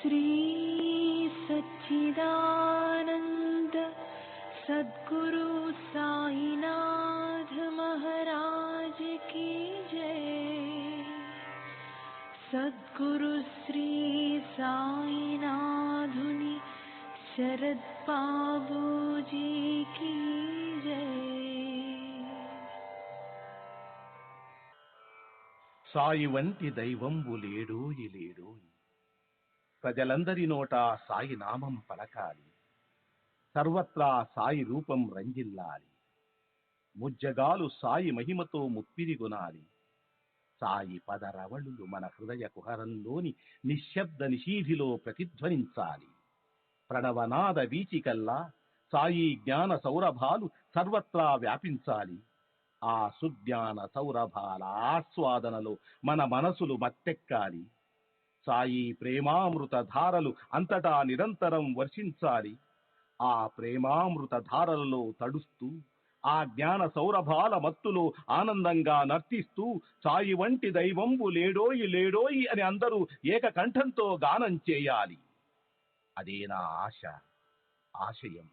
श्री सच्चिदानंद सद्गुरु साईनाथ महाराज की जय। सद्गुरु श्री साईनाथुनि शरद बाबूजी की जय। సాయి వంటి దైవంబు లేడోయి లేడోయి, ప్రజలందరి నోట సాయి నామం పలకాలి, సర్వత్రా సాయి రూపం రంజిల్లాలి, ముజ్జగాలు సాయి మహిమతో ముప్పిరిగొనాలి. సాయి పదరవళులు మన హృదయ కుహరంలోని నిశ్శబ్ద నిషీధిలో ప్రతిధ్వనించాలి. ప్రణవనాద వీచికల్లా సాయి జ్ఞాన సౌరభాలు సర్వత్రా వ్యాపించాలి. ఆ సుజ్ఞాన సౌరభాల ఆస్వాదనలో మన మనసులు మత్తెక్కాలి. సాయి ప్రేమామృత ధారలు అంతటా నిరంతరం వర్షించాలి. ఆ ప్రేమామృత ధారలలో తడుస్తూ, ఆ జ్ఞాన సౌరభాల మత్తులో ఆనందంగా నర్తిస్తూ, సాయి వంటి దైవంబు లేడోయి లేడోయి అని అందరూ ఏకకంఠంతో గానం చేయాలి. అదే నా ఆశ, ఆశయం,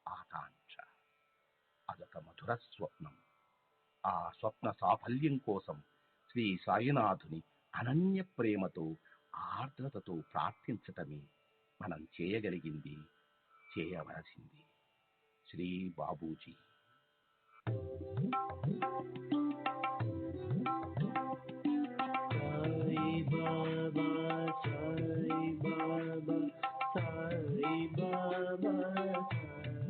ఆకాంక్ష. అదొక మధుర స్వప్నం. ఆ స్వప్న సాఫల్యం కోసం శ్రీ సాయినాథుని అనన్య ప్రేమతో, ఆర్ద్రతతో ప్రార్థించటమే మనం చేయగలిగింది, చేయవలసింది. Shri Babuji. Sai Baba, Sai Baba, Sai Baba, Sai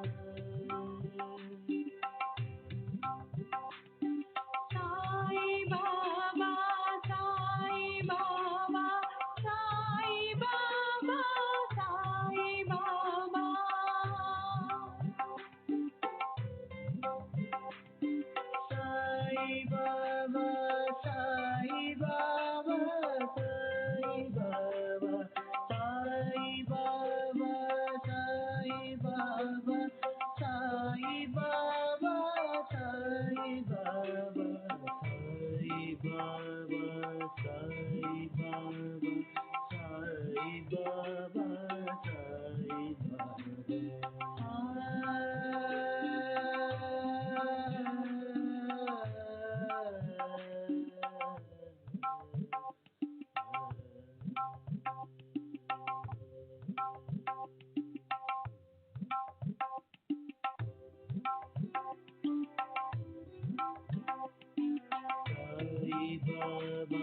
Baba,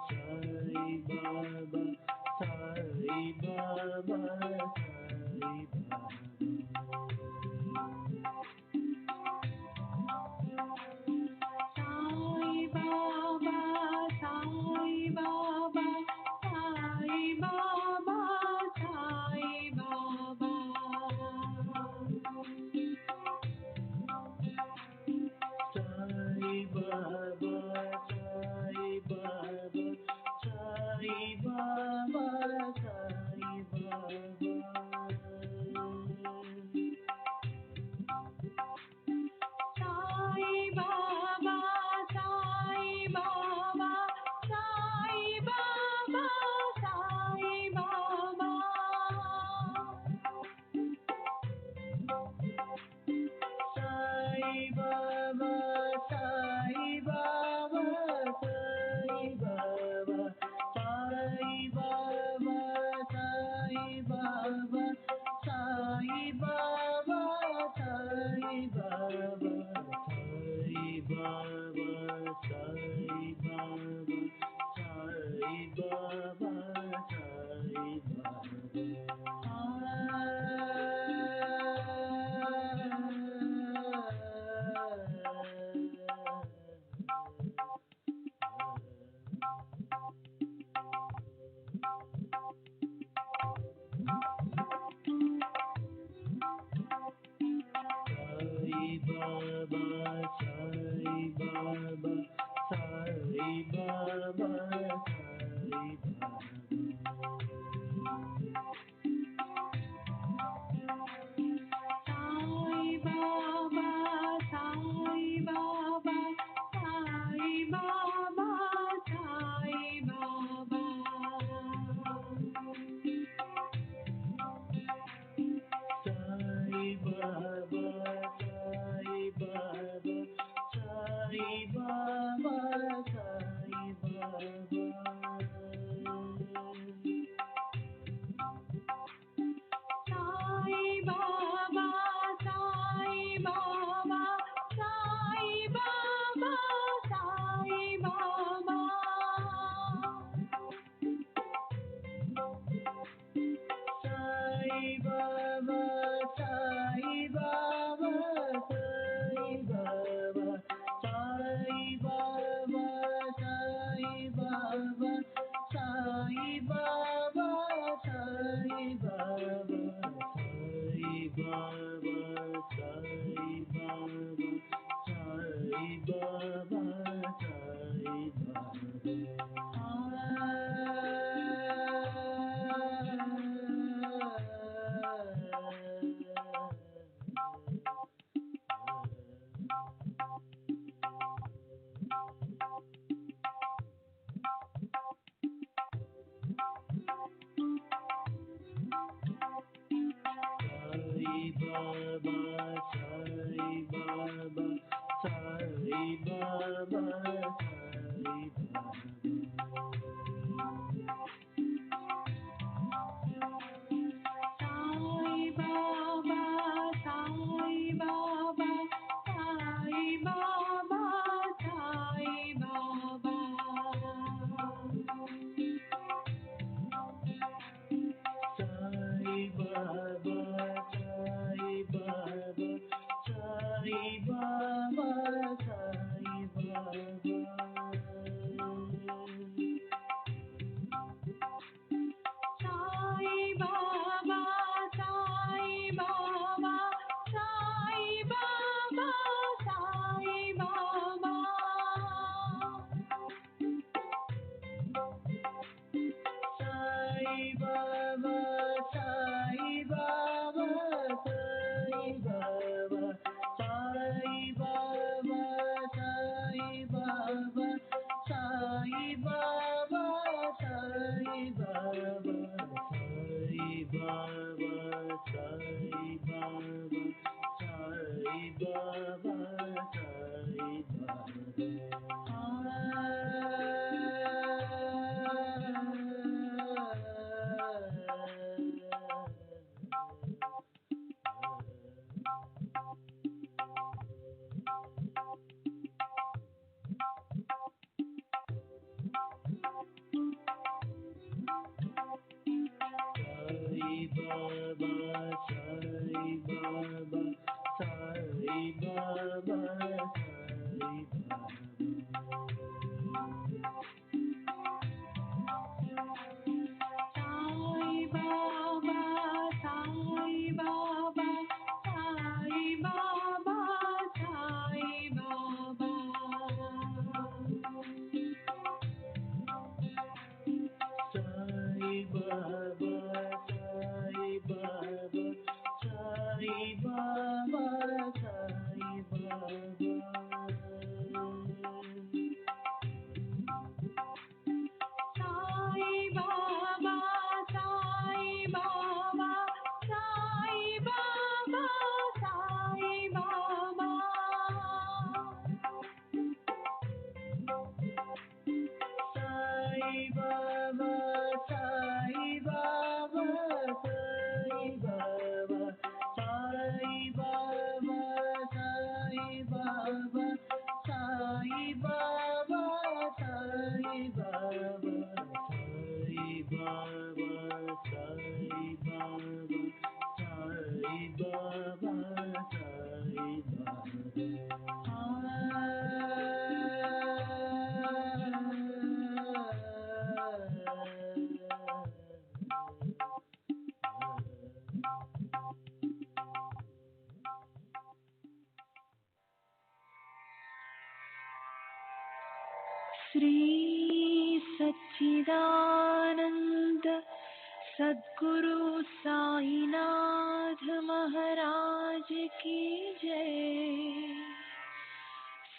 Sai Baba, Sai Baba, Sai Baba, Sai Shri सच्चिदानंद सद्गुरु साईनाथ महाराज की जय।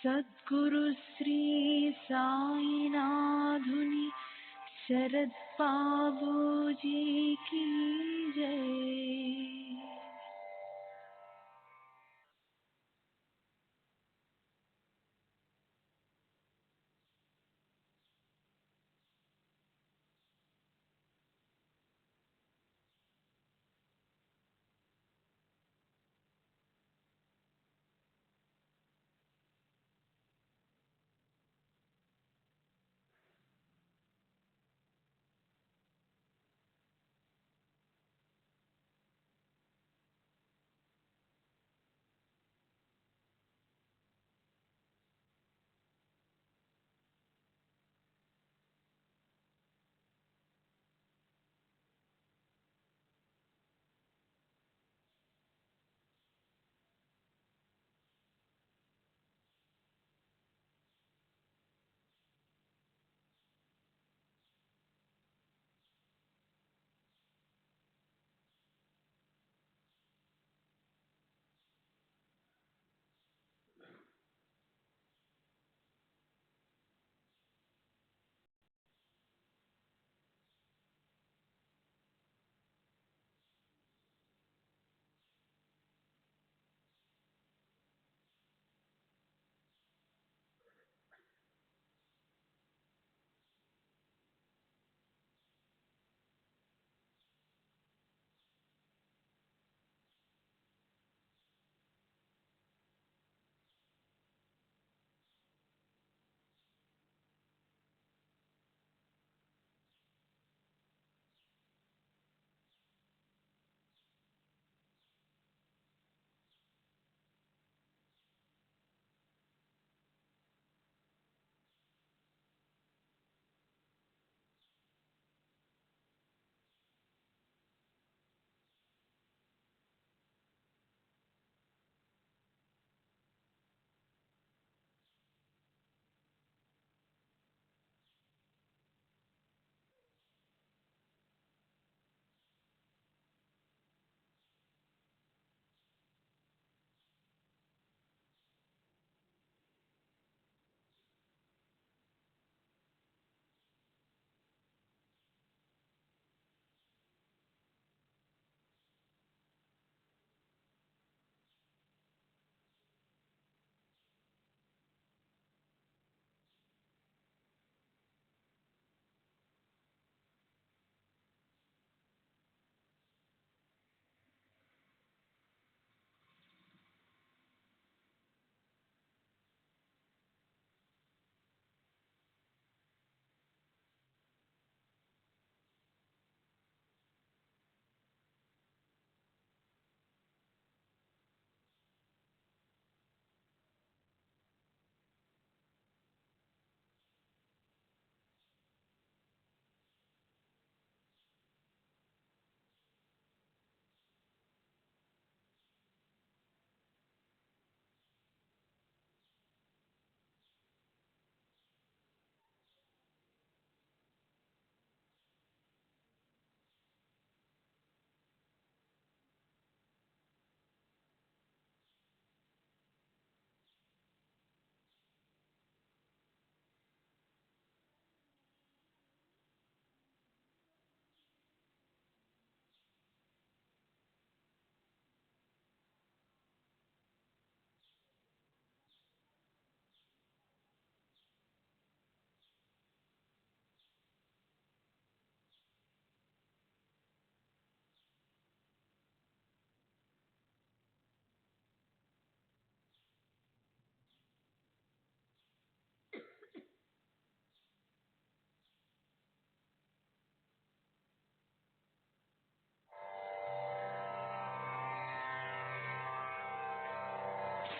सद्गुरु श्री साईनाथुनि शरद बाबू जी की जय।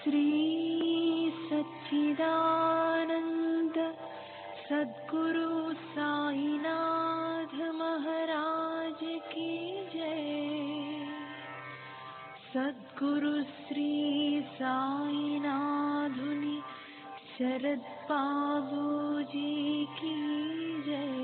श्री सच्चिदानंद सद्गुरु साईनाथ महाराज की जय। सद्गुरु श्री साईनाथुनि शरद बाबूजी की जय।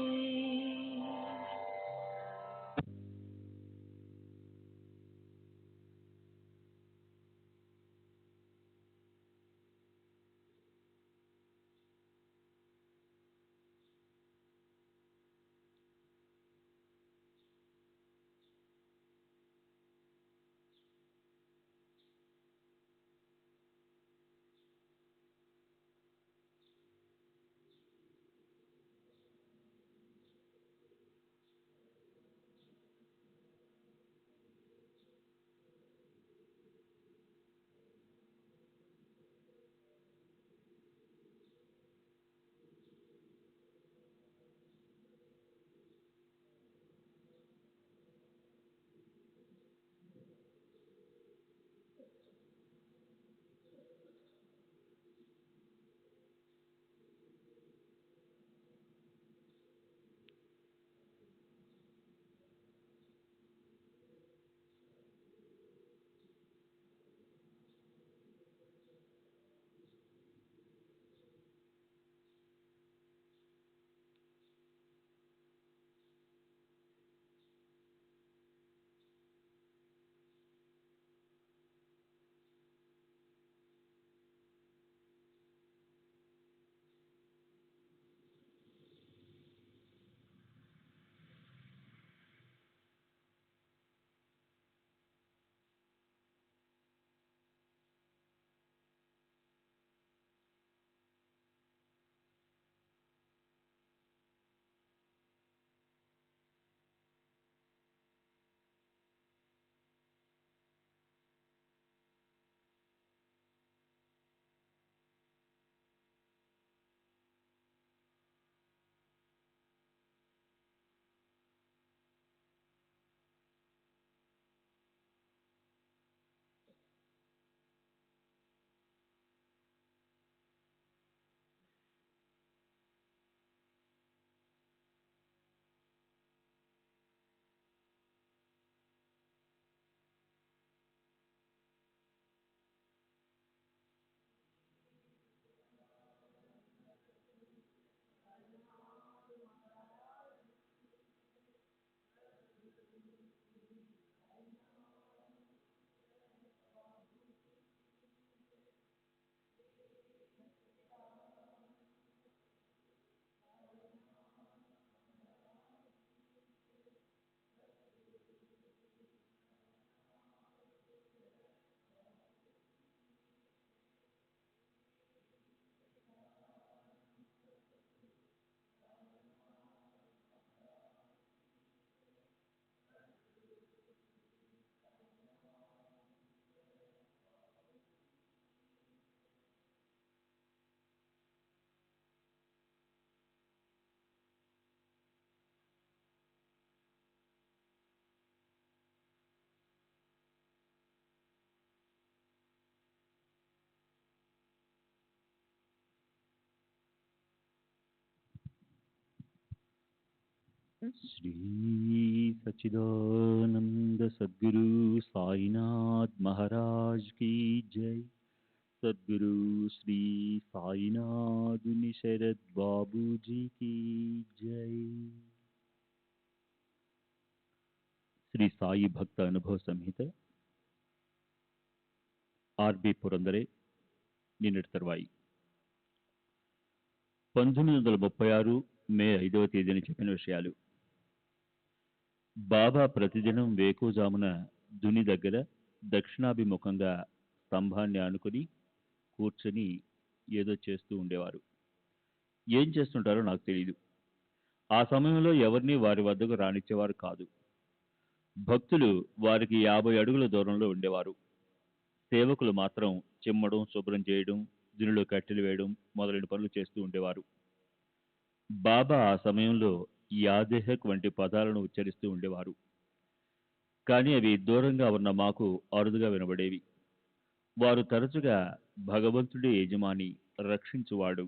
श्री सच्चिदानंद सद्गुरु साईनाथ महाराज की जय। सद्गुरु श्री साईनाथ शरद बाबू जी की जय। శ్రీ సాయి భక్త అనుభవ సంహిత ఆర్బి పురందరే నిన్నటి తర్వాయి 1936 మే 5వ తేదీన చెప్పిన విషయాలు. బాబా ప్రతిదినం వేకువజామున దుని దగ్గర దక్షిణాభిముఖంగా స్తంభాన్ని ఆనుకుని కూర్చొని ఏదో చేస్తూ ఉండేవారు. ఏం చేస్తుంటారో నాకు తెలియదు. ఆ సమయంలో ఎవరిని వారి వద్దకు రానిచ్చేవారు కాదు. భక్తులు వారికి 50 అడుగుల దూరంలో ఉండేవారు. సేవకులు మాత్రం చిమ్మడం, శుభ్రం చేయడం, దునిలో కట్టెలు వేయడం మొదలైన పనులు చేస్తూ ఉండేవారు. బాబా ఆ సమయంలో యాదేహక్ వంటి పదాలను ఉచ్చరిస్తూ ఉండేవారు. కానీ అవి దూరంగా ఉన్న మాకు అరుదుగా వినబడేవి. వారు తరచుగా భగవంతుడి యజమాని, రక్షించువాడు,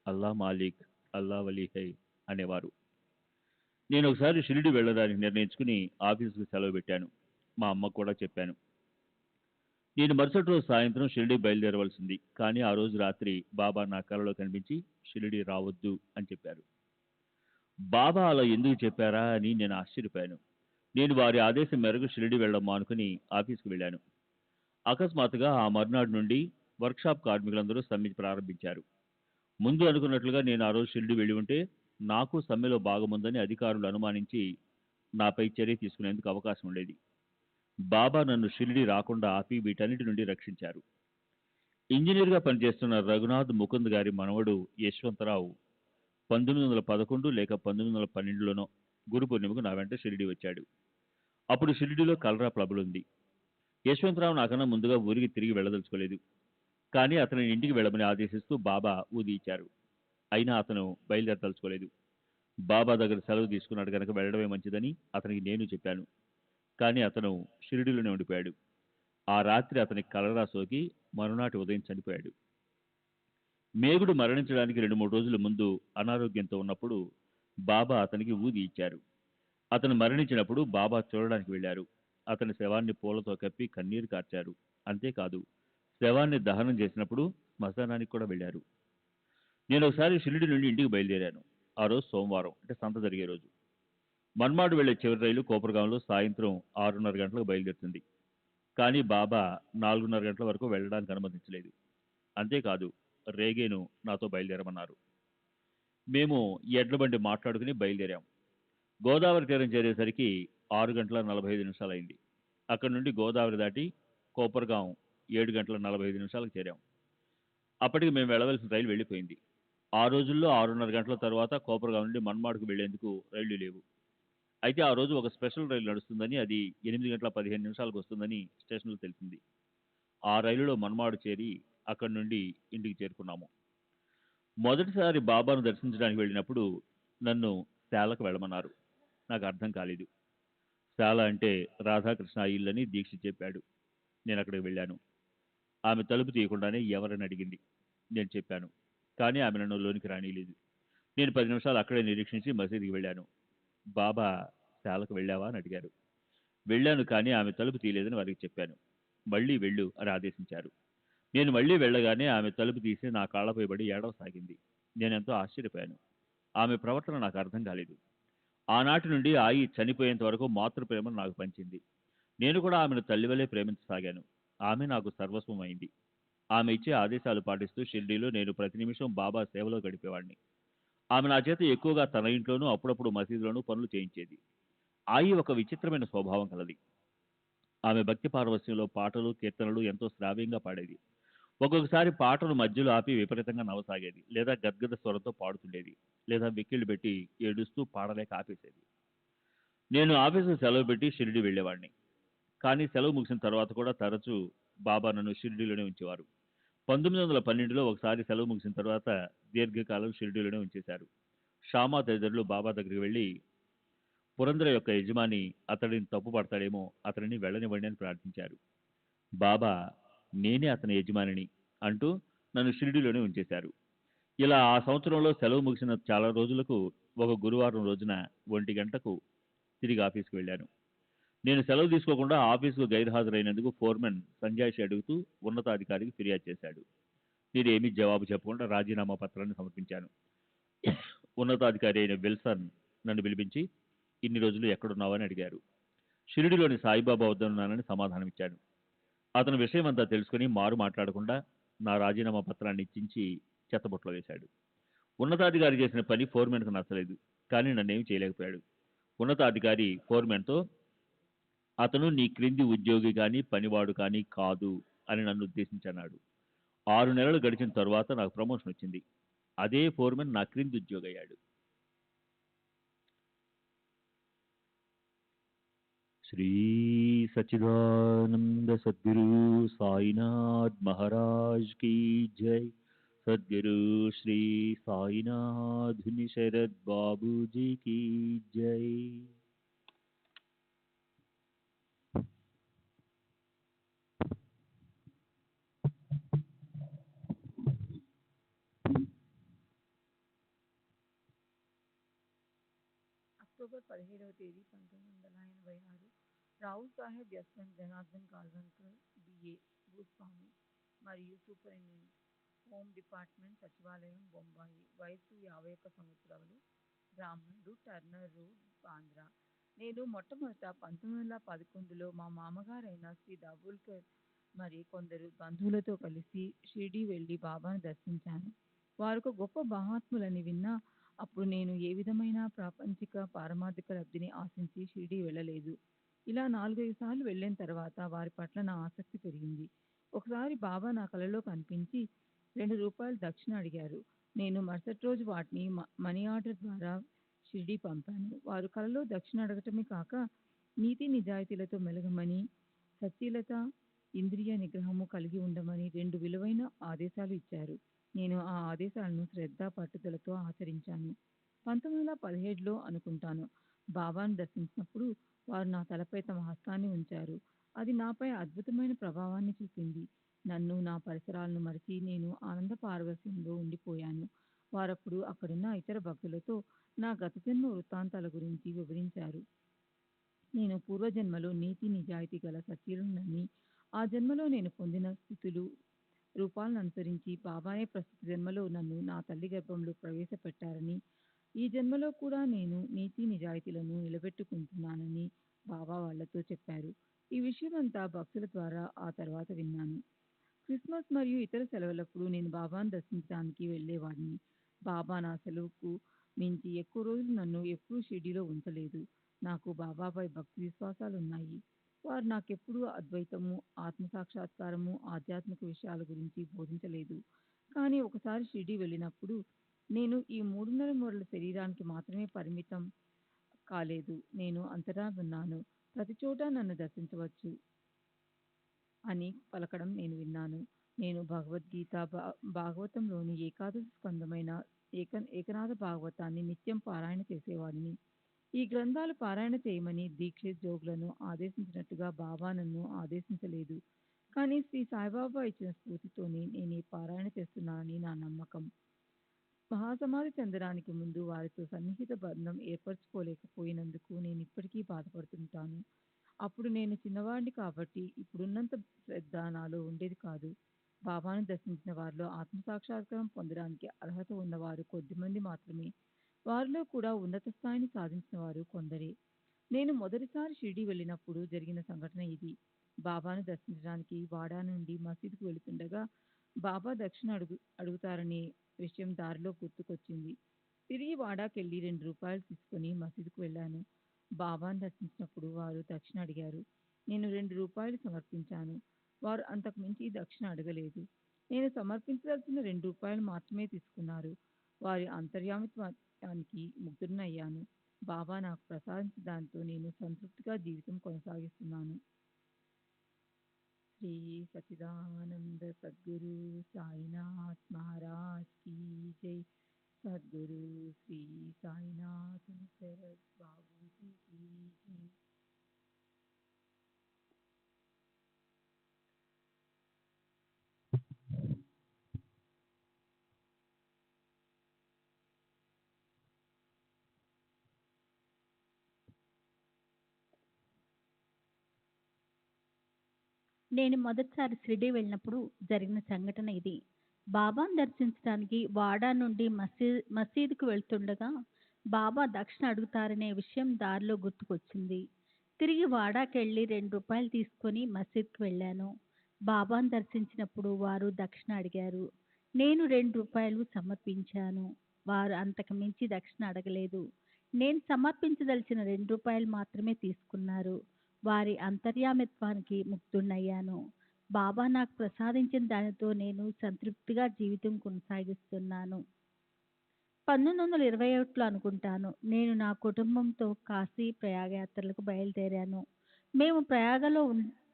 అల్లా మాలిక్, అల్లా వలీహై అనేవారు. నేను ఒకసారి షిరిడి వెళ్ళడానికి నిర్ణయించుకుని ఆఫీసుకు సెలవు పెట్టాను. మా అమ్మకు కూడా చెప్పాను. నేను మరుసటి రోజు సాయంత్రం షిరిడి బయలుదేరవలసింది. కానీ ఆ రోజు రాత్రి బాబా నా కలలో కనిపించి షిరిడి రావద్దు అని చెప్పారు. బాబా అలా ఎందుకు చెప్పారా అని నేను ఆశ్చర్యపోయాను. నేను వారి ఆదేశం మేరకు షిరిడి వెళ్ళడం మానుకుని ఆఫీస్కి వెళ్ళాను. అకస్మాత్తుగా ఆ మర్నాడు నుండి వర్క్షాప్ కార్మికులందరూ సమ్మె ప్రారంభించారు. ముందు అనుకున్నట్లుగా నేను ఆ రోజు షిరిడి వెళ్ళి ఉంటే నాకు సమ్మెలో భాగముందని అధికారులు అనుమానించి నాపై చర్య తీసుకునేందుకు అవకాశం ఉండేది. బాబా నన్ను షిరిడి రాకుండా ఆపి వీటన్నిటి నుండి రక్షించారు. ఇంజనీర్గా పనిచేస్తున్న రఘునాథ్ ముకుంద్ గారి మనవడు యశ్వంతరావు 1911 లేక 1912లోనో గురు పూర్ణిమకు నా వెంట షిరిడి వచ్చాడు. అప్పుడు షిరిడిలో కలరా ప్రబలుంది. యశ్వంతరావు నాకన్నా ముందుగా ఊరికి తిరిగి వెళ్ళదలుచుకోలేదు. కానీ అతని ఇంటికి వెళ్ళమని ఆదేశిస్తూ బాబా ఊది ఇచ్చారు. అయినా అతను బయలుదేరదలుచుకోలేదు. బాబా దగ్గర సెలవు తీసుకున్నాడు కనుక వెళ్ళడమే మంచిదని అతనికి నేను చెప్పాను. కానీ అతను షిరిడిలోనే ఉండిపోయాడు. ఆ రాత్రి అతనికి కలరా సోకి మరునాటి ఉదయం చనిపోయాడు. మేగుడు మరణించడానికి 2-3 రోజుల ముందు అనారోగ్యంతో ఉన్నప్పుడు బాబా అతనికి ఊది ఇచ్చారు. అతను మరణించినప్పుడు బాబా చూడడానికి వెళ్ళారు. అతని శవాన్ని పూలతో కప్పి కన్నీరు కార్చారు. అంతేకాదు, శవాన్ని దహనం చేసినప్పుడు శ్మశానానికి కూడా వెళ్ళారు. నేను ఒకసారి షిరిడి నుండి ఇంటికి బయలుదేరాను. ఆ రోజు సోమవారం, అంటే సంత జరిగే రోజు. మన్మాడు వెళ్లే చివరి రైలు కోపరగాంలో సాయంత్రం 6:30 గంటలకు బయలుదేరుతుంది. కానీ బాబా 4:30 గంటల వరకు వెళ్ళడానికి అనుమతించలేదు. అంతేకాదు, రేగేను నాతో బయలుదేరమన్నారు. మేము ఎడ్ల బండి మాట్లాడుకుని బయలుదేరాం. గోదావరి తీరం చేరేసరికి 6:45 అయింది. అక్కడి నుండి గోదావరి దాటి కోపరగాం 7:45 చేరాం. అప్పటికి మేము వెళ్ళవలసిన రైలు వెళ్ళిపోయింది. ఆ రోజుల్లో 6:30 గంటల తర్వాత కోపరగాం నుండి మన్మాడుకు వెళ్లేందుకు రైళ్లు లేవు. అయితే ఆ రోజు ఒక స్పెషల్ రైలు నడుస్తుందని, అది 8:15 వస్తుందని స్టేషన్లో తెలిసింది. ఆ రైలులో మన్మాడు చేరి అక్కడి నుండి ఇంటికి చేరుకున్నాము. మొదటిసారి బాబాను దర్శించడానికి వెళ్ళినప్పుడు నన్ను శాలకు వెళ్ళమన్నారు. నాకు అర్థం కాలేదు. శాల అంటే రాధాకృష్ణ ఇల్లని దీక్ష చెప్పాడు. నేను అక్కడికి వెళ్ళాను. ఆమె తలుపు తీయకుండానే ఎవరని అడిగింది. నేను చెప్పాను. కానీ ఆమె నన్ను లోనికి రానిలేదు. నేను 10 నిమిషాలు అక్కడే నిరీక్షించి మసీదుకి వెళ్ళాను. బాబా శాలకు వెళ్ళావా అని అడిగారు. వెళ్ళాను, కానీ ఆమె తలుపు తీయలేదని వారికి చెప్పాను. మళ్ళీ వెళ్ళు అని ఆదేశించారు. నేను మళ్ళీ వెళ్ళగానే ఆమె తలుపు తీసి నా కాళ్లపై పడి ఏడవసాగింది. నేనెంతో ఆశ్చర్యపోయాను. ఆమె ప్రవర్తన నాకు అర్థం కాలేదు. ఆనాటి నుండి ఆయి చనిపోయేంత వరకు మాతృప్రేమను నాకు పంచింది. నేను కూడా ఆమెను తల్లివలే ప్రేమించసాగాను. ఆమె నాకు సర్వస్వం అయింది. ఆమె ఇచ్చే ఆదేశాలు పాటిస్తూ షిర్డీలో నేను ప్రతి నిమిషం బాబా సేవలో గడిపేవాడిని. ఆమె నా చేత ఎక్కువగా తన ఇంట్లోనూ అప్పుడప్పుడు మసీదులోనూ పనులు చేయించేది. ఆయి ఒక విచిత్రమైన స్వభావం కలది. ఆమె భక్తి పారవస్యంలో పాటలు, కీర్తనలు ఎంతో శ్రావ్యంగా పాడేది. ఒక్కొక్కసారి పాటను మధ్యలో ఆపి విపరీతంగా నవ్వసాగేది, లేదా గద్గద స్వరంతో పాడుతుండేది, లేదా వెక్కిళ్ళు పెట్టి ఏడుస్తూ పాడలేక ఆపేసేది. నేను ఆఫీసు సెలవు పెట్టి షిరిడి వెళ్ళేవాడిని. కానీ సెలవు ముగిసిన తర్వాత కూడా తరచూ బాబా నన్ను షిరిడీలోనే ఉంచేవారు. 1912లో ఒకసారి సెలవు ముగిసిన తర్వాత దీర్ఘకాలం షిరిడీలోనే ఉంచేశారు. షామా తదితరులు బాబా దగ్గరికి వెళ్ళి పురందర యొక్క యజమాని అతడిని తప్పుపడతాడేమో, అతడిని వెళ్ళనివ్వండి అని ప్రార్థించారు. బాబా నేనే అతని యజమానిని అంటూ నన్ను షిరిడీలోనే ఉంచేశారు. ఇలా ఆ సంవత్సరంలో సెలవు ముగిసిన చాలా రోజులకు ఒక గురువారం రోజున 1 గంటకు తిరిగి ఆఫీస్కి వెళ్ళాను. నేను సెలవు తీసుకోకుండా ఆఫీసుకు గైర్హాజరైనందుకు ఫోర్మెన్ సంజాయిషి అడుగుతూ ఉన్నతాధికారికి ఫిర్యాదు చేశాడు. నేను ఏమీ జవాబు చెప్పకుండా రాజీనామా పత్రాన్ని సమర్పించాను. ఉన్నతాధికారి అయిన విల్సన్ నన్ను పిలిపించి, ఇన్ని రోజులు ఎక్కడున్నావని అడిగారు. షిరిడిలోని సాయిబాబా వద్దనున్నానని సమాధానమిచ్చాను. అతను విషయం అంతా తెలుసుకుని మారు మాట్లాడకుండా నా రాజీనామా పత్రాన్ని ఇచ్చించి చెత్తబుట్టలో వేశాడు. ఉన్నతాధికారి చేసిన పని ఫోర్మెన్కు నచ్చలేదు, కానీ నన్నేం చేయలేకపోయాడు. ఉన్నతాధికారి ఫోర్మెన్తో, అతను నీ క్రింది ఉద్యోగి కానీ పనివాడు కానీ కాదు అని నన్ను ఉద్దేశించన్నాడు. 6 నెలలు గడిచిన తరువాత నాకు ప్రమోషన్ వచ్చింది. అదే ఫోర్మెన్ నా క్రింది ఉద్యోగి అయ్యాడు. శ్రీ సచ్చిదానంద సద్గురు సాయినాథ్ మహారాజ్ కీ జై. సద్గురు శ్రీ సాయినాథ్ శరద్ బాబూజీ కీ జై. అక్టోబర్ 17వ తేదీ 1986 రావు సాహెబ్ యశ్వంత్ జనార్దన్ కాల్వన్కర్ బిఏ భూస్వామి మరియు సూపరింటెండెంట్ హోమ్ డిపార్ట్మెంట్ సచివాలయం బొంబాయి వయసు 51 సంవత్సరాలు బ్రాహ్మణుడు టర్నర్ రోడ్ బాంద్రా. నేను మొట్టమొదట 1911లో మా మామగారైన శ్రీ దాబోల్కర్ మరి కొందరు బంధువులతో కలిసి షిరిడీ వెళ్ళి బాబాను దర్శించాను. వారు ఒక గొప్ప మహాత్ములని విన్నా అప్పుడు నేను ఏ విధమైన ప్రాపంచిక పారమార్థిక లబ్ధిని ఆశించి షిరిడీ వెళ్ళలేదు. ఇలా 4-5 సార్లు వెళ్ళిన తర్వాత వారి పట్ల నా ఆసక్తి పెరిగింది. ఒకసారి బాబా నా కలలో కనిపించి ₹2 దక్షిణ అడిగారు. నేను మరుసటి రోజు వాటిని మనీ ఆర్డర్ ద్వారా షిరిడీ పంపాను. వారు కలలో దక్షిణ అడగటమే కాక నీతి నిజాయితీలతో మెలగమని, సచీలత, ఇంద్రియ నిగ్రహము కలిగి ఉండమని 2 విలువైన ఆదేశాలు ఇచ్చారు. నేను ఆ ఆదేశాలను శ్రద్ధ పట్టుదలతో ఆచరించాను. 1917లో అనుకుంటాను బాబాను దర్శించినప్పుడు వారు నా తలపై తమ హస్తాన్ని ఉంచారు. అది నాపై అద్భుతమైన ప్రభావాన్ని చూపింది. నన్ను నా పరిసరాలను మరిచి నేను ఆనంద పారవస్యంలో ఉండిపోయాను. వారప్పుడు అక్కడున్న ఇతర భక్తులతో నా గత జన్మ వృత్తాంతాల గురించి వివరించారు. నేను పూర్వజన్మలో నీతి నిజాయితీ గల సచీలునని, ఆ జన్మలో నేను పొందిన స్థితులు రూపాలను అనుసరించి బాబానే ప్రస్తుత జన్మలో నన్ను నా తల్లి గర్భంలో ప్రవేశపెట్టారని, ఈ జన్మలో కూడా నేను నీతి నిజాయితీలను నిలబెట్టుకుంటున్నానని బాబా వాళ్లతో చెప్పారు. ఈ విషయమంతా భక్తుల ద్వారా ఆ తర్వాత విన్నాను. క్రిస్మస్ మరియు ఇతర సెలవులప్పుడు నేను బాబాను దర్శించడానికి వెళ్ళేవాడిని. బాబా నా సెలవుకు మించి ఎక్కువ రోజులు నన్ను ఎప్పుడూ షిరిడీలో ఉంచలేదు. నాకు బాబాపై భక్తి విశ్వాసాలు ఉన్నాయి. వారు నాకెప్పుడూ అద్వైతము, ఆత్మసాక్షాత్కారము, ఆధ్యాత్మిక విషయాల గురించి బోధించలేదు. కానీ ఒకసారి షిరిడీ వెళ్ళినప్పుడు నేను ఈ 3.5 మూరల శరీరానికి మాత్రమే పరిమితం కాలేదు. నేను అంతటా ఉన్నాను. ప్రతి చోట నన్ను దర్శించవచ్చు అని పలకడం నేను విన్నాను. నేను భగవద్గీత, భాగవతంలోని ఏకాదశ స్కందమైన ఏకనాథ భాగవతాన్ని నిత్యం పారాయణ చేసేవాడిని. ఈ గ్రంథాలు పారాయణ చేయమని దీక్షిత్ జోగులను ఆదేశించినట్టుగా బాబా నన్ను ఆదేశించలేదు. కానీ శ్రీ సాయిబాబా ఇచ్చిన స్ఫూర్తితోనే నేను ఈ పారాయణ చేస్తున్నానని నా నమ్మకం. మహాసమాధి చెందడానికి ముందు వారితో సన్నిహిత బంధం ఏర్పరచుకోలేకపోయినందుకు నేను ఇప్పటికీ బాధపడుతుంటాను. అప్పుడు నేను చిన్నవాడిని కాబట్టి ఇప్పుడున్నంత శ్రద్ధ నాలో ఉండేది కాదు. బాబాను దర్శించిన వారిలో ఆత్మసాక్షాత్కారం పొందడానికి అర్హత ఉన్నవారు కొద్దిమంది మాత్రమే. వారిలో కూడా ఉన్నత స్థాయిని సాధించిన వారు కొందరే. నేను మొదటిసారి షిరిడీ వెళ్ళినప్పుడు జరిగిన సంఘటన ఇది. బాబాను దర్శించడానికి వాడా నుండి మసీదుకు వెళుతుండగా బాబా దక్షిణ అడుగుతారనే విషయం దారిలో గుర్తుకొచ్చింది. తిరిగి వాడాకెళ్ళి ₹2 తీసుకుని మసీదుకు వెళ్ళాను. బాబాను దర్శించినప్పుడు వారు దక్షిణ అడిగారు. నేను ₹2 సమర్పించాను. వారు అంతకు మించి దక్షిణ అడగలేదు. నేను సమర్పించదలిచిన ₹2 మాత్రమే తీసుకున్నారు. వారి అంతర్యామిత్వానికి ముగ్ధుడినయ్యాను. బాబా నాకు ప్రసాదించిన దానితో నేను సంతృప్తిగా జీవితం కొనసాగిస్తున్నాను. శ్రీ సచిదానంద సద్గురు సాయినాథ్ మహారాజ్ కీ జై. సద్గురు శ్రీ సాయినాథ్ శరత్ బాబూజీ కీ జై. నేను మొదటిసారి షిరిడీ వెళ్ళినప్పుడు జరిగిన సంఘటన ఇది. బాబాను దర్శించడానికి వాడా నుండి మసీదుకు వెళ్తుండగా బాబా దక్షిణ అడుగుతారనే విషయం దారిలో గుర్తుకొచ్చింది. తిరిగి వాడాకెళ్ళి ₹2 తీసుకొని మసీద్కి వెళ్ళాను. బాబాను దర్శించినప్పుడు వారు దక్షిణ అడిగారు. నేను ₹2 సమర్పించాను. వారు అంతకు మించి దక్షిణ అడగలేదు. నేను సమర్పించదలిచిన ₹2 మాత్రమే తీసుకున్నారు. వారి అంతర్యామిత్వానికి ముగ్ధుడినయ్యాను. బాబా నాకు ప్రసాదించిన దానితో నేను సంతృప్తిగా జీవితం కొనసాగిస్తున్నాను. 1921లో అనుకుంటాను నేను నా కుటుంబంతో కాశీ ప్రయాగ యాత్రలకు బయలుదేరాను. మేము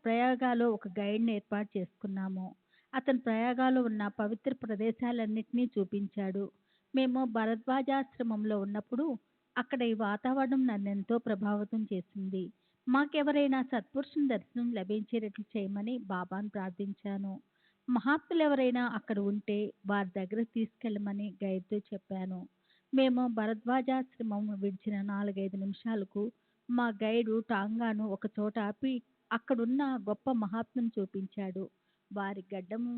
ప్రయాగలో ఒక గైడ్ని ఏర్పాటు చేసుకున్నాము. అతను ప్రయాగలో ఉన్న పవిత్ర ప్రదేశాలన్నింటినీ చూపించాడు. మేము భరద్వాజాశ్రమంలో ఉన్నప్పుడు అక్కడ ఈ వాతావరణం నన్నెంతో ప్రభావితం చేసింది. మాకెవరైనా సత్పురుషుని దర్శనం లభించేటట్లు చేయమని బాబాను ప్రార్థించాను. మహాత్ములు ఎవరైనా అక్కడ ఉంటే వారి దగ్గర తీసుకెళ్ళమని గైడ్తో చెప్పాను. మేము భరద్వాజాశ్రమం విడిచిన 4-5 నిమిషాలకు మా గైడు టాంగాను ఒకచోట ఆపి అక్కడున్న గొప్ప మహాత్ముని చూపించాడు. వారి గడ్డము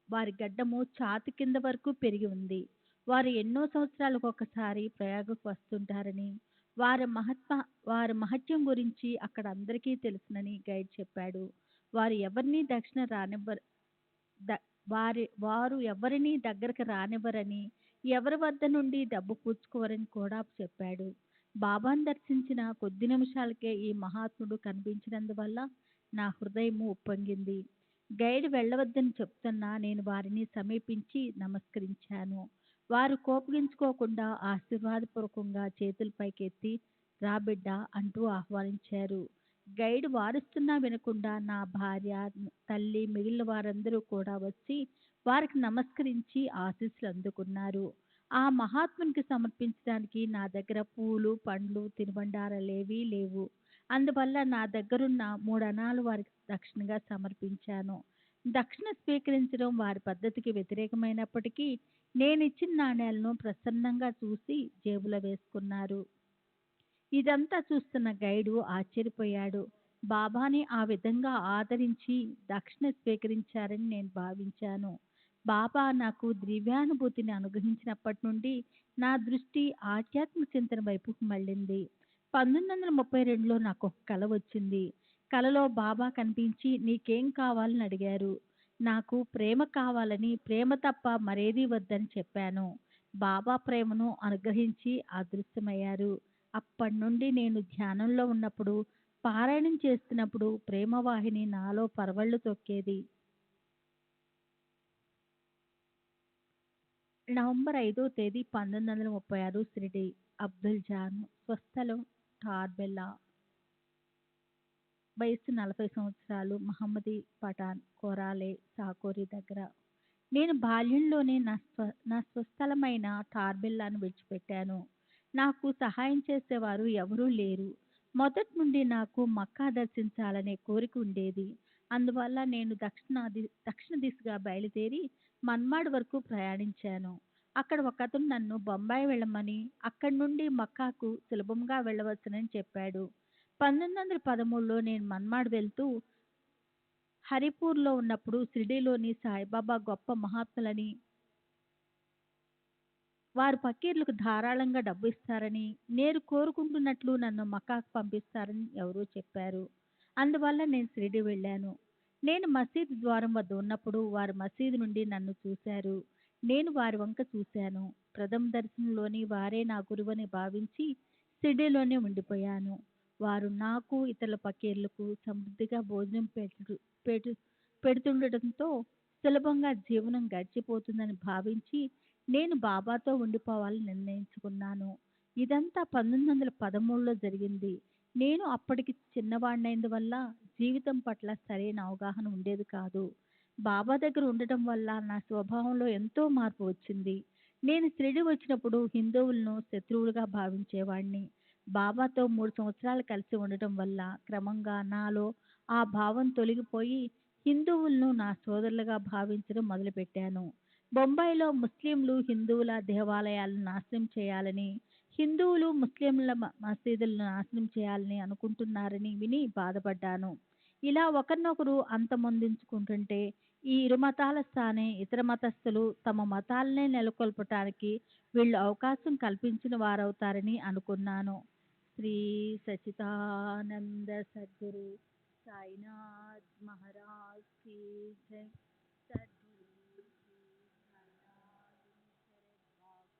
వారి గడ్డము ఛాతీ కింద వరకు పెరిగి ఉంది. వారు ఎన్నో సంవత్సరాలకు ఒకసారి ప్రయాగకు వస్తుంటారని, వారి మహత్మ వారి మహత్యం గురించి అక్కడ అందరికీ తెలుసునని గైడ్ చెప్పాడు. వారు ఎవరినీ దక్షిణ రానివ్వరు ద- వారు ఎవరినీ దగ్గరకు రానివ్వరని, ఎవరి వద్ద నుండి డబ్బు పుచ్చుకోరని కూడా చెప్పాడు. బాబాను దర్శించిన కొద్ది నిమిషాలకే ఈ మహాత్ముడు కనిపించినందువల్ల నా హృదయము ఉప్పొంగింది. గైడ్ వెళ్ళవద్దని చెప్తున్నా నేను వారిని సమీపించి నమస్కరించాను. వారు కోపగించుకోకుండా ఆశీర్వాదపూర్వకంగా చేతుల పైకెత్తి రా బిడ్డ అంటూ ఆహ్వానించారు. గైడ్ వారిస్తున్నా వినకుండా నా భార్య, తల్లి, మిగిలిన వారందరూ కూడా వచ్చి వారికి నమస్కరించి ఆశీస్సులు అందుకున్నారు. ఆ మహాత్మునికి సమర్పించడానికి నా దగ్గర పూలు, పండ్లు, తినుబండారాలేవీ లేవు. అందువల్ల నా దగ్గరున్న 3 అణాలు వారికి దక్షిణగా సమర్పించాను. దక్షిణ స్వీకరించడం వారి పద్ధతికి వ్యతిరేకమైనప్పటికీ నేనిచ్చిన నాణేలను ప్రసన్నంగా చూసి జేబులో వేసుకున్నారు. ఇదంతా చూస్తున్న గైడు ఆశ్చర్యపోయాడు. బాబాని ఆ విధంగా ఆదరించి దక్షిణ స్వీకరించారని నేను భావించాను. బాబా నాకు దివ్యానుభూతిని అనుగ్రహించినప్పటి నుండి నా దృష్టి ఆధ్యాత్మిక చింతన వైపుకు మళ్ళింది. 1932లో నాకు ఒక కల వచ్చింది. కలలో బాబా కనిపించి నీకేం కావాలని అడిగారు. నాకు ప్రేమ కావాలని, ప్రేమ తప్ప మరేదీ వద్దని చెప్పాను. బాబా ప్రేమను అనుగ్రహించి అదృశ్యమయ్యారు. అప్పటి నుండి నేను ధ్యానంలో ఉన్నప్పుడు, పారాయణం చేస్తున్నప్పుడు ప్రేమవాహిని నాలో పరవళ్ళు తొక్కేది. నవంబర్ 5వ తేదీ 1936 షిరిడి. అబ్దుల్ జాన్, స్వస్థలం టార్బెల్లా, వయస్సు 40 సంవత్సరాలు, మహమ్మదీ పఠాన్, కొరాలే, సాకోరి దగ్గర. నేను బాల్యంలోనే నా స్వస్థలమైన టార్బెల్లాను విడిచిపెట్టాను. నాకు సహాయం చేసేవారు ఎవరూ లేరు. మొదటి నుండి నాకు మక్కా దర్శించాలనే కోరిక ఉండేది. అందువల్ల నేను దక్షిణ దిశగా బయలుదేరి మన్మాడ్ వరకు ప్రయాణించాను. అక్కడ ఒకతను నన్ను బొంబాయి వెళ్ళమని, అక్కడి నుండి మక్కాకు సులభంగా వెళ్ళవచ్చునని చెప్పాడు. 1913లో నేను మన్మాడ్ వెళ్తూ హరిపూర్లో ఉన్నప్పుడు షిరిడీలోని సాయిబాబా గొప్ప మహాత్ములని, వారు ఫకీర్లకు ధారాళంగా డబ్బు ఇస్తారని, నేను కోరుకుంటున్నట్లు నన్ను మక్కాకు పంపిస్తారని ఎవరో చెప్పారు. అందువల్ల నేను షిరిడీ వెళ్ళాను. నేను మసీదు ద్వారం వద్ద ఉన్నప్పుడు వారు మసీదు నుండి నన్ను చూశారు. నేను వారి వంక చూశాను. ప్రథమ దర్శనంలోని వారే నా గురువని భావించి షిరిడీలోనే ఉండిపోయాను. వారు నాకు, ఇతర ఫకీర్లకు సమృద్ధిగా భోజనం పెట్టు పెడుతుండటంతో సులభంగా జీవనం గడిచిపోతుందని భావించి నేను బాబాతో ఉండిపోవాలని నిర్ణయించుకున్నాను. ఇదంతా 1913లో జరిగింది. నేను అప్పటికి చిన్నవాడినైనందువల్ల జీవితం పట్ల సరైన అవగాహన ఉండేది కాదు. బాబా దగ్గర ఉండటం వల్ల నా స్వభావంలో ఎంతో మార్పు వచ్చింది. నేను షిరిడి వచ్చినప్పుడు హిందువులను శత్రువులుగా భావించేవాడిని. బాబాతో 3 సంవత్సరాలు కలిసి ఉండటం వల్ల క్రమంగా నాలో ఆ భావం తొలగిపోయి హిందువులను నా సోదరులుగా భావించడం మొదలుపెట్టాను. బొంబాయిలో ముస్లింలు హిందువుల దేవాలయాలను నాశనం చేయాలని, హిందువులు ముస్లింల మసీదులను నాశనం చేయాలని అనుకుంటున్నారని విని బాధపడ్డాను. ఇలా ఒకరినొకరు అంతమొందించుకుంటుంటే ఈ ఇరు మతాల స్థానే ఇతర మతస్థులు తమ మతాలనే నెలకొల్పటానికి వీళ్ళు అవకాశం కల్పించిన వారవుతారని అనుకున్నాను. శ్రీ సచిదానంద సద్గురు సాయినాథ్ మహారాజ్ కీ జై. సద్గురు శ్రీ సాయినాథ్ శరత్ బాబు.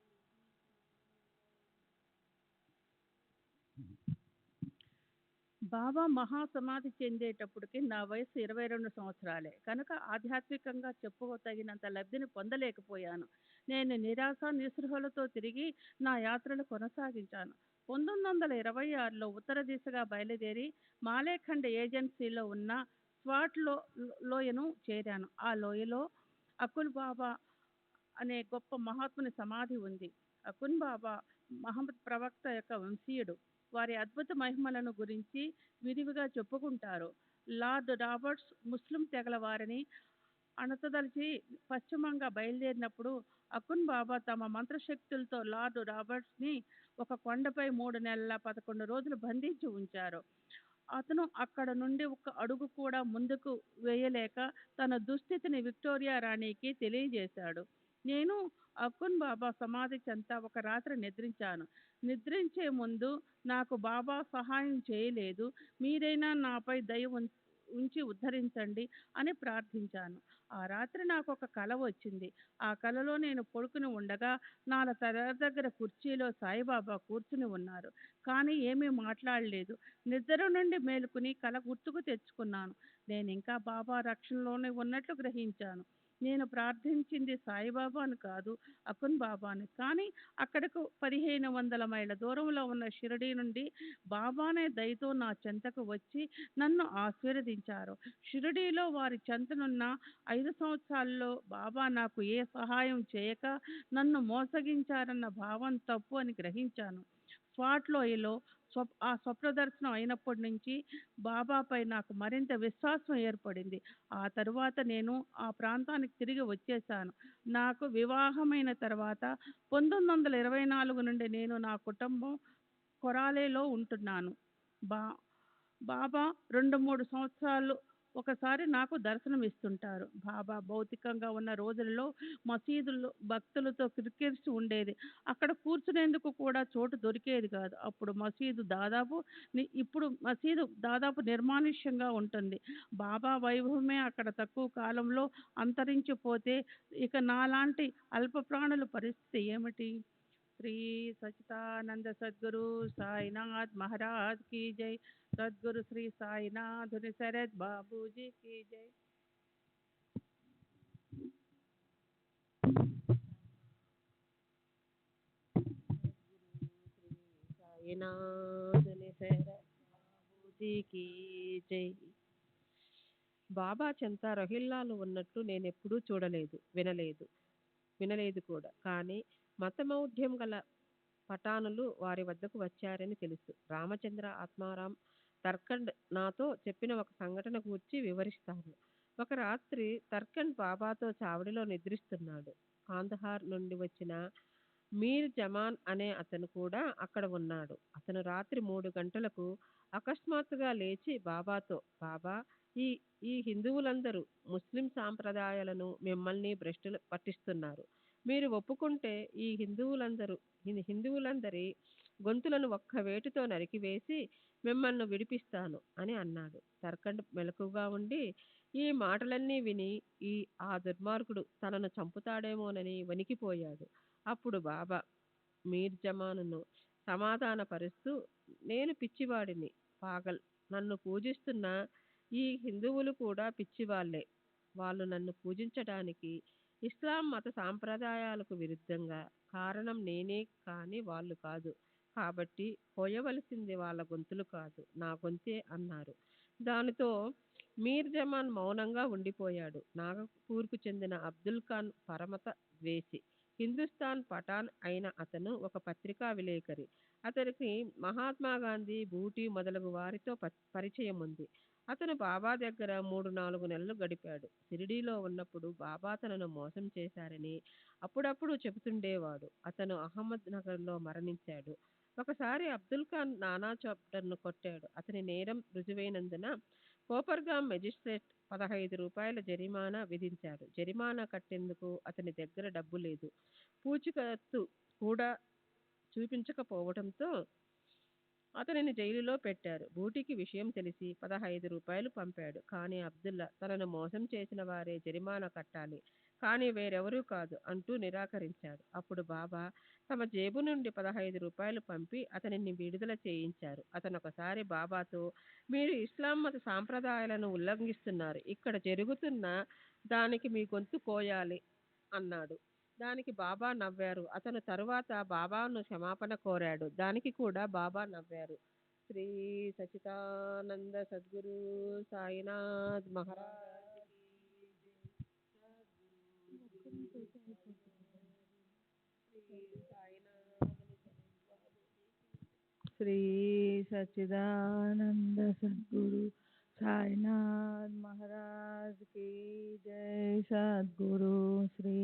బాబా మహాసమాధి చెందేటప్పటికి నా వయసు 22 సంవత్సరాలే కనుక ఆధ్యాత్మికంగా చెప్పుకోతగినంత లబ్ధిని పొందలేకపోయాను. నేను నిరాశ నిస్పృహలతో తిరిగి నా యాత్రను కొనసాగించాను. 1926లో ఉత్తర దిశగా బయలుదేరి మాలేఖండ్ ఏజెన్సీలో ఉన్న లోయను చేరాను. ఆ లోయలో అకుల్ బాబా అనే గొప్ప మహాత్ముని సమాధి ఉంది. అకున్ బాబా మహమ్మద్ ప్రవక్త యొక్క వంశీయుడు. వారి అద్భుత మహిమలను గురించి విరివిగా చెప్పుకుంటారు. లార్డ్ రాబర్ట్స్ ముస్లిం తెగల వారిని అణచదలిచి పశ్చిమంగా బయలుదేరినప్పుడు అకున్ బాబా తమ మంత్రశక్తులతో లార్డ్ రాబర్ట్స్ని ఒక కొండపై 3 నెలల 11 రోజులు బంధించి ఉంచారు. అతను అక్కడ నుండి ఒక అడుగు కూడా ముందుకు వేయలేక తన దుస్థితిని విక్టోరియా రాణికి తెలియజేశాడు. నేను అకున్ బాబా సమాధి చెంత ఒక రాత్రి నిద్రించాను. నిద్రించే ముందు నాకు బాబా సహాయం చేయలేదు, మీరైనా నాపై దయ ఉంచి ఉద్ధరించండి అని ప్రార్థించాను. ఆ రాత్రి నాకు ఒక కల వచ్చింది. ఆ కలలో నేను పడుకుని ఉండగా నా తల దగ్గర కుర్చీలో సాయిబాబా కూర్చుని ఉన్నారు, కానీ ఏమీ మాట్లాడలేదు. నిద్ర నుండి మేలుకుని కల గుర్తుకు తెచ్చుకున్నాను. నేను ఇంకా బాబా రక్షణలోనే ఉన్నట్లు గ్రహించాను. నేను ప్రార్థించింది సాయిబాబాను కాదు, అకున్ బాబాని. కానీ అక్కడకు 1500 మైళ్ళ దూరంలో ఉన్న షిరిడీ నుండి బాబానే దయతో నా చెంతకు వచ్చి నన్ను ఆశీర్వదించారు. షిరిడీలో వారి చెంతనున్న 5 సంవత్సరాల్లో బాబా నాకు ఏ సహాయం చేయక నన్ను మోసగించారన్న భావం తప్పు అని గ్రహించాను. స్వాట్లోయలో ఆ స్వప్నదర్శనం అయినప్పటి నుంచి బాబాపై నాకు మరింత విశ్వాసం ఏర్పడింది. ఆ తరువాత నేను ఆ ప్రాంతానికి తిరిగి వచ్చేసాను. నాకు వివాహమైన తర్వాత 1924 నుండి నేను నా కుటుంబం కొరాలేలో ఉంటున్నాను. బా బాబా 2-3 సంవత్సరాలు ఒకసారి నాకు దర్శనం ఇస్తుంటారు. బాబా భౌతికంగా ఉన్న రోజులలో మసీదుల్లో భక్తులతో కిరికిరిసి ఉండేది. అక్కడ కూర్చునేందుకు కూడా చోటు దొరికేది కాదు. ఇప్పుడు మసీదు దాదాపు నిర్మానుష్యంగా ఉంటుంది. బాబా వైభవమే అక్కడ తక్కువ కాలంలో అంతరించిపోతే ఇక నాలాంటి అల్ప ప్రాణుల పరిస్థితి ఏమిటి? శ్రీ సచిదానంద సద్గురు సాయినాథ్ మహారాజ్ की जय. सद्गुरु श्री साईनाथ शरद बाबू जी की जय. సాయినాథ్ శరద్ బాబూజీ की जय. బాబా చెంత రహిల్లాలు ఉన్నట్లు నేనెప్పుడూ చూడలేదు, వినలేదు కూడా. కానీ మతమౌఢ్యం గల పఠానులు వారి వద్దకు వచ్చారని తెలుసు. రామచంద్ర ఆత్మారాం తర్కండ్ నాతో చెప్పిన ఒక సంఘటన గూర్చి వివరిస్తాను. ఒక రాత్రి తర్కండ్ బాబాతో చావడిలో నిద్రిస్తున్నాడు. కాందహార్ నుండి వచ్చిన మీర్ జమాన్ అనే అతను కూడా అక్కడ ఉన్నాడు. అతను రాత్రి 3 గంటలకు అకస్మాత్తుగా లేచి బాబాతో, బాబా, ఈ ఈ హిందువులందరూ ముస్లిం సాంప్రదాయాలను మిమ్మల్ని భ్రష్టు పట్టిస్తున్నారు. మీరు ఒప్పుకుంటే ఈ హిందువులందరి గొంతులను ఒక్క వేటుతో నరికివేసి మిమ్మల్ని విడిపిస్తాను అని అన్నాడు. తర్కండ్ మెలకుగా ఉండి ఈ మాటలన్నీ విని ఆ దుర్మార్గుడు తనను చంపుతాడేమోనని వణికిపోయాడు. అప్పుడు బాబా మీర్ జమానును సమాధానపరుస్తూ, నేను పిచ్చివాడిని, పాగల్. నన్ను పూజిస్తున్న ఈ హిందువులు కూడా పిచ్చివాళ్లే. వాళ్ళు నన్ను పూజించడానికి ఇస్లాం మత సాంప్రదాయాలకు విరుద్ధంగా కారణం నేనే కానీ వాళ్ళు కాదు. కాబట్టి పోయవలసింది వాళ్ళ గొంతులు కాదు, నా గొంతే అన్నారు. దానితో మీర్ జమాన్ మౌనంగా ఉండిపోయాడు. నాగపూర్కు చెందిన అబ్దుల్ ఖాన్ పరమత ద్వేషి, హిందుస్థాన్ పఠాన్ అయిన అతను ఒక పత్రికా విలేకరి. అతనికి మహాత్మా గాంధీ, బూటీ మొదలగు వారితో పరిచయం ఉంది. అతను బాబా దగ్గర 3-4 నెలలు గడిపాడు. షిరిడీలో ఉన్నప్పుడు బాబా తనను మోసం చేశారని అప్పుడప్పుడు చెబుతుండేవాడు. అతను అహ్మద్ నగర్లో మరణించాడు. ఒకసారి అబ్దుల్ ఖాన్ నానా చాప్టర్ను కొట్టాడు. అతని నేరం రుజువైనందున కోపర్గాం మెజిస్ట్రేట్ 15 రూపాయల జరిమానా విధించాడు. జరిమానా కట్టేందుకు అతని దగ్గర డబ్బు లేదు. పూచికత్తు కూడా చూపించకపోవడంతో అతనిని జైలులో పెట్టారు. బూటీకి విషయం తెలిసి 15 రూపాయలు పంపాడు. కానీ అబ్దుల్లా తనను మోసం చేసిన వారే జరిమానా కట్టాలి, కానీ వేరెవరూ కాదు అంటూ నిరాకరించాడు. అప్పుడు బాబా తమ జేబు నుండి 15 రూపాయలు పంపి అతనిని విడుదల చేయించారు. అతను ఒకసారి బాబాతో, మీరు ఇస్లాం మత సాంప్రదాయాలను ఉల్లంఘిస్తున్నారు, ఇక్కడ జరుగుతున్న దానికి మీ గొంతు కోయాలి అన్నాడు. దానికి బాబా నవ్వారు. అతను తరువాత బాబాను క్షమాపణ కోరాడు. దానికి కూడా బాబా నవ్వారు. శ్రీ సచిదానంద సద్గురు సాయినాథ్ మహారాజ్ శ్రీ సచ్చిదానంద సద్గురు సాయినాథ్ మహారాజ్ की जय. सद्गुरु श्री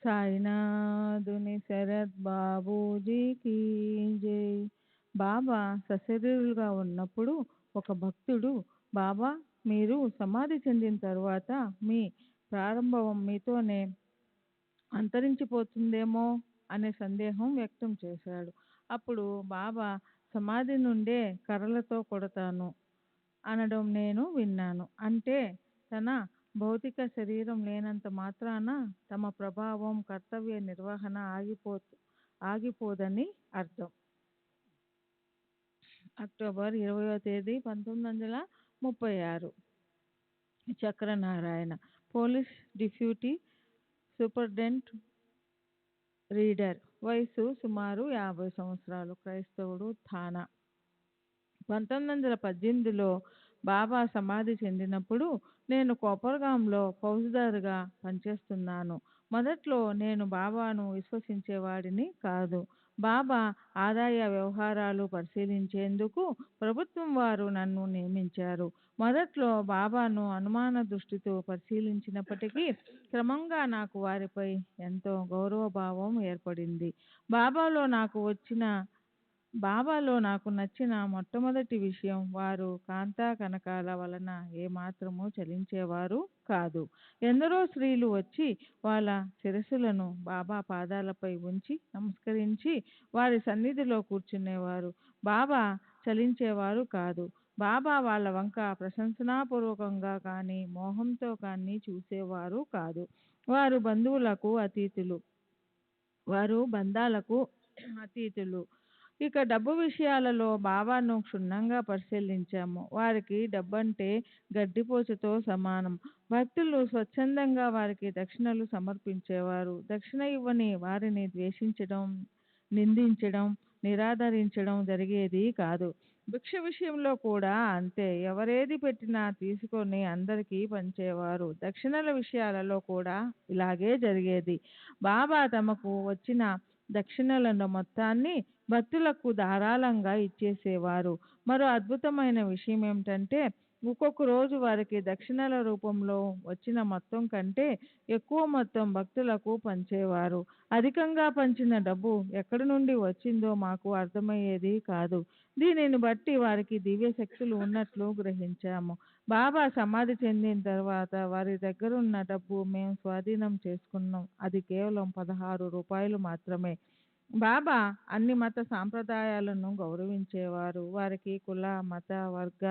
సాయినాథుని శరత్ బాబూజీకి జై. బాబా సశరీరులుగా ఉన్నప్పుడు ఒక భక్తుడు, బాబా మీరు సమాధి చెందిన తర్వాత మీ ప్రారంభం మీతోనే అంతరించిపోతుందేమో అనే సందేహం వ్యక్తం చేశాడు. అప్పుడు బాబా సమాధి నుండే కర్రలతో కొడతాను అనడం నేను విన్నాను. అంటే తన భౌతిక శరీరం లేనంత మాత్రాన తమ ప్రభావం, కర్తవ్య నిర్వహణ ఆగిపోదని అర్థం. అక్టోబర్ 20వ తేదీ 1936. Chakranarayana, police deputy superintendent reader, వయసు సుమారు 50 సంవత్సరాలు, క్రైస్తవుడు, థానా. 1918లో బాబా సమాధి చెందినప్పుడు నేను కోపర్గాంలో ఫౌజ్దారుగా పనిచేస్తున్నాను. మొదట్లో నేను బాబాను విశ్వసించేవాడిని కాదు. బాబా ఆదాయ వ్యవహారాలు పరిశీలించేందుకు ప్రభుత్వం వారు నన్ను నియమించారు. మొదట్లో బాబాను అనుమాన దృష్టితో పరిశీలించినప్పటికీ క్రమంగా నాకు వారిపై ఎంతో గౌరవభావం ఏర్పడింది. బాబాలో నాకు నచ్చిన మొట్టమొదటి విషయం, వారు కాంతా కనకాల వలన ఏమాత్రమూ చలించేవారు కాదు. ఎందరో స్త్రీలు వచ్చి వాళ్ళ శిరస్సులను బాబా పాదాలపై ఉంచి నమస్కరించి వారి సన్నిధిలో కూర్చునేవారు. బాబా చలించేవారు కాదు. బాబా వాళ్ళ వంక ప్రశంసనాపూర్వకంగా కానీ మోహంతో కానీ చూసేవారు కాదు. వారు బంధాలకు అతీతులు. ఇక డబ్బు విషయాలలో బాబాను క్షుణ్ణంగా పరిశీలించాము. వారికి డబ్బంటే గడ్డిపోచతో సమానం. భక్తులు స్వచ్ఛందంగా వారికి దక్షిణలు సమర్పించేవారు. దక్షిణ ఇవ్వని వారిని ద్వేషించడం, నిందించడం, నిరాదరించడం జరిగేది కాదు. భిక్ష విషయంలో కూడా అంతే. ఎవరేది పెట్టినా తీసుకొని అందరికీ పంచేవారు. దక్షిణల విషయాలలో కూడా ఇలాగే జరిగేది. బాబా తమకు వచ్చిన దక్షిణలను మొత్తాన్ని భక్తులకు ధారాళంగా ఇచ్చేసేవారు. మరో అద్భుతమైన విషయం ఏమిటంటే, ఒక్కొక్క రోజు వారికి దక్షిణల రూపంలో వచ్చిన మొత్తం కంటే ఎక్కువ మొత్తం భక్తులకు పంచేవారు. అధికంగా పంచిన డబ్బు ఎక్కడి నుండి వచ్చిందో మాకు అర్థమయ్యేది కాదు. దీనిని బట్టి వారికి దివ్య శక్తులు ఉన్నట్లు గ్రహించాము. బాబా సమాధి చెందిన తర్వాత వారి దగ్గరున్న డబ్బు మేము స్వాధీనం చేసుకున్నాం. అది కేవలం 16 రూపాయలు మాత్రమే. బాబా అన్ని మత సాంప్రదాయాలను గౌరవించేవారు. వారికి కుల, మత, వర్గ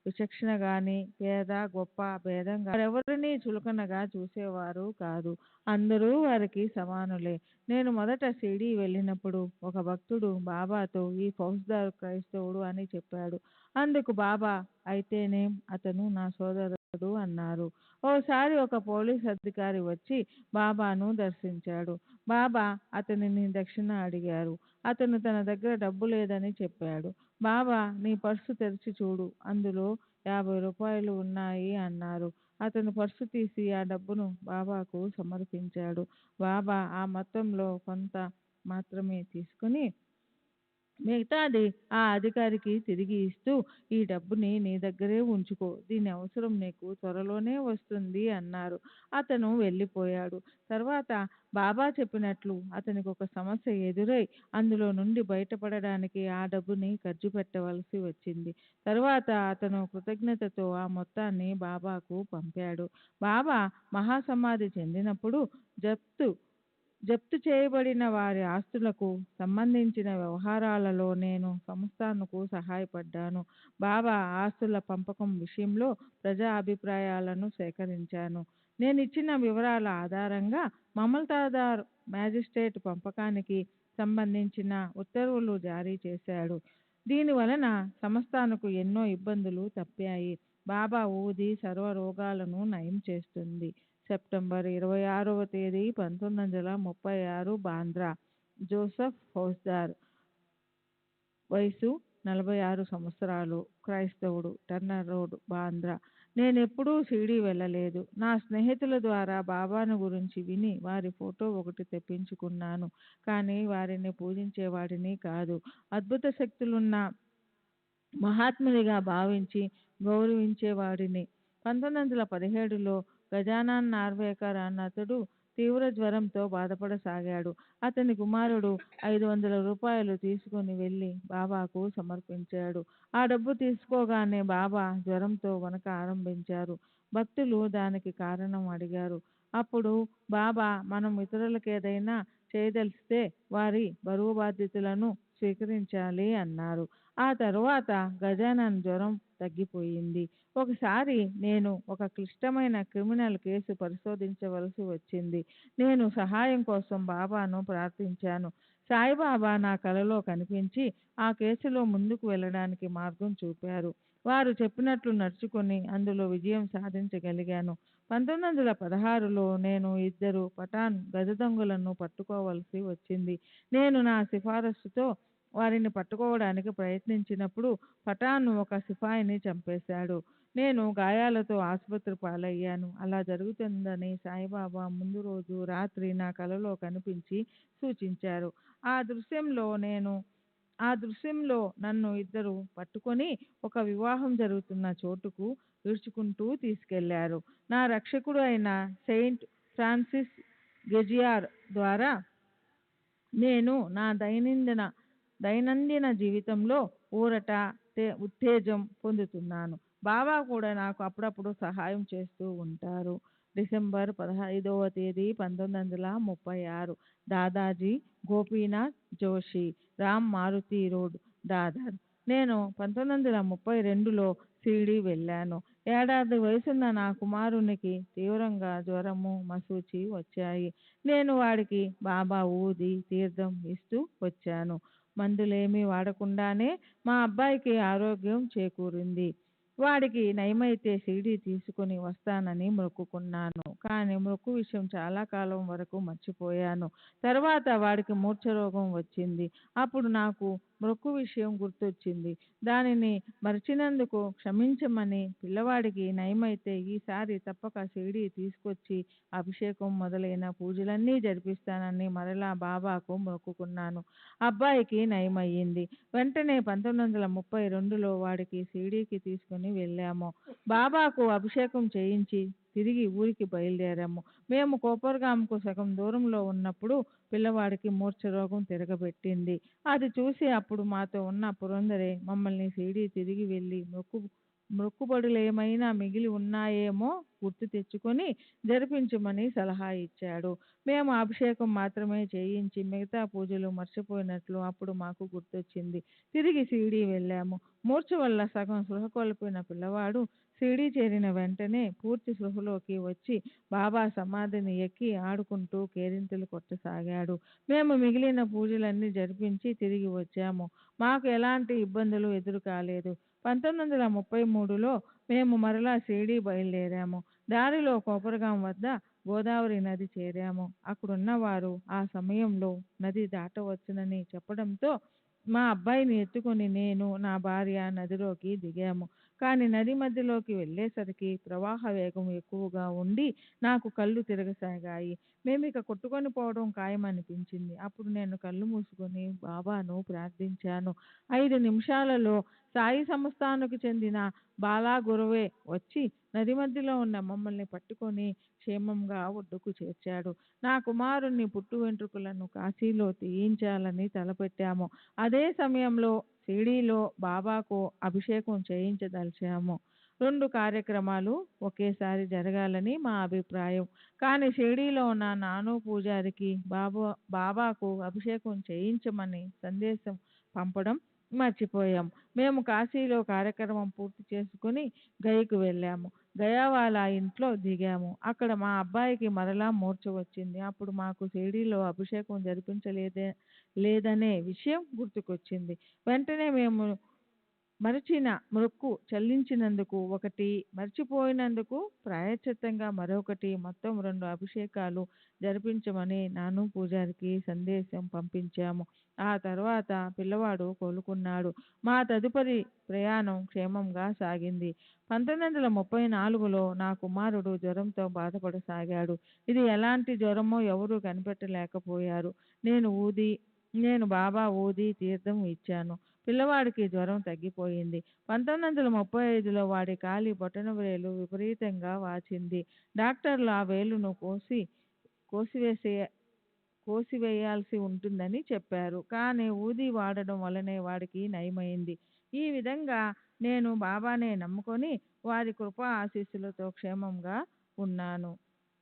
విచక్షణ గాని, పేద గొప్ప భేదం గాని వారెవరినీ చులకనగా చూసేవారు కాదు. అందరూ వారికి సమానులే. నేను మొదట షిరిడీ వెళ్ళినప్పుడు ఒక భక్తుడు బాబాతో, ఈ ఫౌజ్దారు క్రైస్తవుడు అని చెప్పాడు. అందుకు బాబా, అయితేనేం, అతను నా సోదరుడు అన్నారు. ఓసారి ఒక పోలీస్ అధికారి వచ్చి బాబాను దర్శించాడు. బాబా అతనిని దక్షిణ అడిగారు. అతను తన దగ్గర డబ్బు లేదని చెప్పాడు. బాబా, నీ పర్సు తెరిచి చూడు, అందులో 50 రూపాయలు ఉన్నాయి అన్నారు. అతను పర్సు తీసి ఆ డబ్బును బాబాకు సమర్పించాడు. బాబా ఆ మొత్తంలో కొంత మాత్రమే తీసుకుని మిగతాది ఆ అధికారికి తిరిగి ఇస్తూ, ఈ డబ్బుని నీ దగ్గరే ఉంచుకో, దీని అవసరం నీకు త్వరలోనే వస్తుంది అన్నారు. అతను వెళ్ళిపోయాడు. తర్వాత బాబా చెప్పినట్లు అతనికి ఒక సమస్య ఎదురై అందులో నుండి బయటపడడానికి ఆ డబ్బుని ఖర్చు పెట్టవలసి వచ్చింది. తర్వాత అతను కృతజ్ఞతతో ఆ మొత్తాన్ని బాబాకు పంపాడు. బాబా మహాసమాధి చెందినప్పుడు జప్తు చేయబడిన వారి ఆస్తులకు సంబంధించిన వ్యవహారాలలో నేను సంస్థానకు సహాయపడ్డాను. బాబా ఆస్తుల పంపకం విషయంలో ప్రజా అభిప్రాయాలను సేకరించాను. నేను ఇచ్చిన వివరాల ఆధారంగా మమల్తాదార్ మ్యాజిస్ట్రేట్ పంపకానికి సంబంధించిన ఉత్తర్వులు జారీ చేశాడు. దీని వలన సంస్థానకు ఎన్నో ఇబ్బందులు తప్పాయి. బాబా ఊది సర్వ రోగాలను నయం చేస్తుంది. సెప్టెంబర్ 26వ తేదీ 1936, బాంద్రా. జోసెఫ్ ఫౌజ్దార్, వయసు 46 సంవత్సరాలు, క్రైస్తవుడు, టర్నర్ రోడ్, బాంద్రా. నేనెప్పుడూ షిరిడీ వెళ్ళలేదు. నా స్నేహితుల ద్వారా బాబాను గురించి విని వారి ఫోటో ఒకటి తెప్పించుకున్నాను. కానీ వారిని పూజించేవాడిని కాదు. అద్భుత శక్తులున్న మహాత్మునిగా భావించి గౌరవించేవాడిని. 1917లో గజానన్ నార్వేకర్ అన్నతడు తీవ్ర జ్వరంతో బాధపడసాగాడు. అతని కుమారుడు 500 రూపాయలు తీసుకుని వెళ్ళి బాబాకు సమర్పించాడు. ఆ డబ్బు తీసుకోగానే బాబా జ్వరంతో వణక ఆరంభించారు. భక్తులు దానికి కారణం అడిగారు. అప్పుడు బాబా మనం ఇతరులకు ఏదైనా చేయదలిస్తే వారి బరువు బాధ్యతలను స్వీకరించాలి అన్నారు. ఆ తరువాత గజానన్ జ్వరం తగ్గిపోయింది. ఒకసారి నేను ఒక క్లిష్టమైన క్రిమినల్ కేసు పరిశోధించవలసి వచ్చింది. నేను సహాయం కోసం బాబాను ప్రార్థించాను. సాయిబాబా నా కలలో కనిపించి ఆ కేసులో ముందుకు వెళ్ళడానికి మార్గం చూపారు. వారు చెప్పినట్లు నడుచుకొని అందులో విజయం సాధించగలిగాను. 1916లో నేను 2 పఠాన్ గజ దొంగలను పట్టుకోవలసి వచ్చింది. నేను నా సిఫారసుతో వారిని పట్టుకోవడానికి ప్రయత్నించినప్పుడు పఠాన్ ఒక సిపాయిని చంపేశాడు. నేను గాయాలతో ఆసుపత్రి పాలయ్యాను. అలా జరుగుతుందని సాయిబాబా ముందు రోజు రాత్రి నా కలలో కనిపించి సూచించారు. ఆ దృశ్యంలో నన్ను 2 పట్టుకొని ఒక వివాహం జరుగుతున్న చోటుకు ఈడ్చుకుంటూ తీసుకెళ్లారు. నా రక్షకుడు అయిన సెయింట్ ఫ్రాన్సిస్ గెజియార్ ద్వారా నేను నా దైనందిన జీవితంలో ఊరట, ఉత్తేజం పొందుతున్నాను. బాబా కూడా నాకు అప్పుడప్పుడు సహాయం చేస్తూ ఉంటారు. డిసెంబర్ 15వ తేదీ 1936 దాదాజీ గోపీనాథ్ జోషి, రామ్ మారుతి రోడ్, దాదర్. నేను 1932లో షిరిడీ వెళ్ళాను. ఏడాది వయసున్న నా కుమారునికి తీవ్రంగా జ్వరము, మసూచి వచ్చాయి. నేను వాడికి బాబా ఊది తీర్థం ఇస్తూ వచ్చాను. మందులేమీ వాడకుండానే మా అబ్బాయికి ఆరోగ్యం చేకూరింది. వాడికి నయమైతే షిరిడీ తీసుకుని వస్తానని మొక్కుకున్నాను. కానీ మొక్కు విషయం చాలా కాలం వరకు మర్చిపోయాను. తర్వాత వాడికి మూర్ఛ రోగం వచ్చింది. అప్పుడు నాకు మొక్కు విషయం గుర్తొచ్చింది. దానిని మరిచినందుకు క్షమించమని, పిల్లవాడికి నయమైతే ఈసారి తప్పక షిరిడీ తీసుకొచ్చి అభిషేకం మొదలైన పూజలన్నీ జరిపిస్తానని మరలా బాబాకు మొక్కుకున్నాను. అబ్బాయికి నయమయ్యింది. వెంటనే 1932లో వాడికి షిరిడీకి తీసుకుని వెళ్ళాము. బాబాకు అభిషేకం చేయించి తిరిగి ఊరికి బయలుదేరాము. మేము కోపర్గాంకు సగం దూరంలో ఉన్నప్పుడు పిల్లవాడికి మూర్ఛ రోగం తిరగబెట్టింది. అది చూసి అప్పుడు మాతో ఉన్న పురందరే మమ్మల్ని షిరిడీ తిరిగి వెళ్ళి మొక్కుబడులేమైనా మిగిలి ఉన్నాయేమో గుర్తు తెచ్చుకొని జరిపించమని సలహా ఇచ్చాడు. మేము అభిషేకం మాత్రమే చేయించి మిగతా పూజలు మర్చిపోయినట్లు అప్పుడు మాకు గుర్తొచ్చింది. తిరిగి షిరిడీ వెళ్ళాము. మూర్ఛ వల్ల సగం స్పృహ కోల్పోయిన పిల్లవాడు షిరిడీ చేరిన వెంటనే పూర్తి స్పృహలోకి వచ్చి బాబా సమాధిని ఎక్కి ఆడుకుంటూ కేరింతలు కొట్టసాగాడు. మేము మిగిలిన పూజలన్నీ జరిపించి తిరిగి వచ్చాము. మాకు ఎలాంటి ఇబ్బందులు ఎదురు కాలేదు. 1933లో మేము మరలా షిరిడీ బయలుదేరాము. దారిలో కోపర్గాం వద్ద గోదావరి నది చేరాము. అక్కడున్న వారు ఆ సమయంలో నది దాటవచ్చునని చెప్పడంతో మా అబ్బాయిని ఎత్తుకొని నేను, నా భార్య నదిలోకి దిగాము. కానీ నది మధ్యలోకి వెళ్ళేసరికి ప్రవాహ వేగం ఎక్కువగా ఉండి నాకు కళ్ళు తిరగసాగాయి. మేమిక కొట్టుకొని పోవడం ఖాయమనిపించింది. అప్పుడు నేను కళ్ళు మూసుకొని బాబాను ప్రార్థించాను. 5 నిమిషాలలో సాయి సంస్థానకు చెందిన బాలా గురవే వచ్చి నది మధ్యలో ఉన్న మమ్మల్ని పట్టుకొని క్షేమంగా ఒడ్డుకు చేర్చాడు. నా కుమారుణ్ణి పుట్టు వెంట్రుకలను కాశీలో తీయించాలని తలపెట్టాము. అదే సమయంలో షిరిడీలో బాబాకు అభిషేకం చేయించదలిచాము. 2 కార్యక్రమాలు ఒకేసారి జరగాలని మా అభిప్రాయం. కానీ షిరిడీలో ఉన్న నాను పూజారికి బాబాకు అభిషేకం చేయించమని సందేశం పంపడం మర్చిపోయాం. మేము కాశీలో కార్యక్రమం పూర్తి చేసుకుని గయకు వెళ్ళాము. గయావాలా ఇంట్లో దిగాము. అక్కడ మా అబ్బాయికి మరలా మూర్ఛ వచ్చింది. అప్పుడు మాకు షిరిడీలో అభిషేకం లేదనే విషయం గుర్తుకొచ్చింది. వెంటనే మేము మరచిన మొక్కు చెల్లించినందుకు ఒకటి, మర్చిపోయినందుకు ప్రాయశ్చిత్తంగా మరొకటి, మొత్తం 2 అభిషేకాలు జరిపించమని నాను పూజారికి సందేశం పంపించాము. ఆ తర్వాత పిల్లవాడు కోలుకున్నాడు. మా తదుపరి ప్రయాణం క్షేమంగా సాగింది. 1934లో నా కుమారుడు జ్వరంతో బాధపడసాగాడు. ఇది ఎలాంటి జ్వరమో ఎవరూ కనిపెట్టలేకపోయారు. నేను బాబా ఊది తీర్థం ఇచ్చాను. పిల్లవాడికి జ్వరం తగ్గిపోయింది. 1935లో వాడి కాలి బొటన వేలు విపరీతంగా వాచింది. డాక్టర్లు ఆ వేలును కోసివేయాల్సి ఉంటుందని చెప్పారు. కానీ ఊది వాడడం వల్లనే వాడికి నయమైంది. ఈ విధంగా నేను బాబానే నమ్ముకొని వారి కృపా ఆశీస్సులతో క్షేమంగా ఉన్నాను.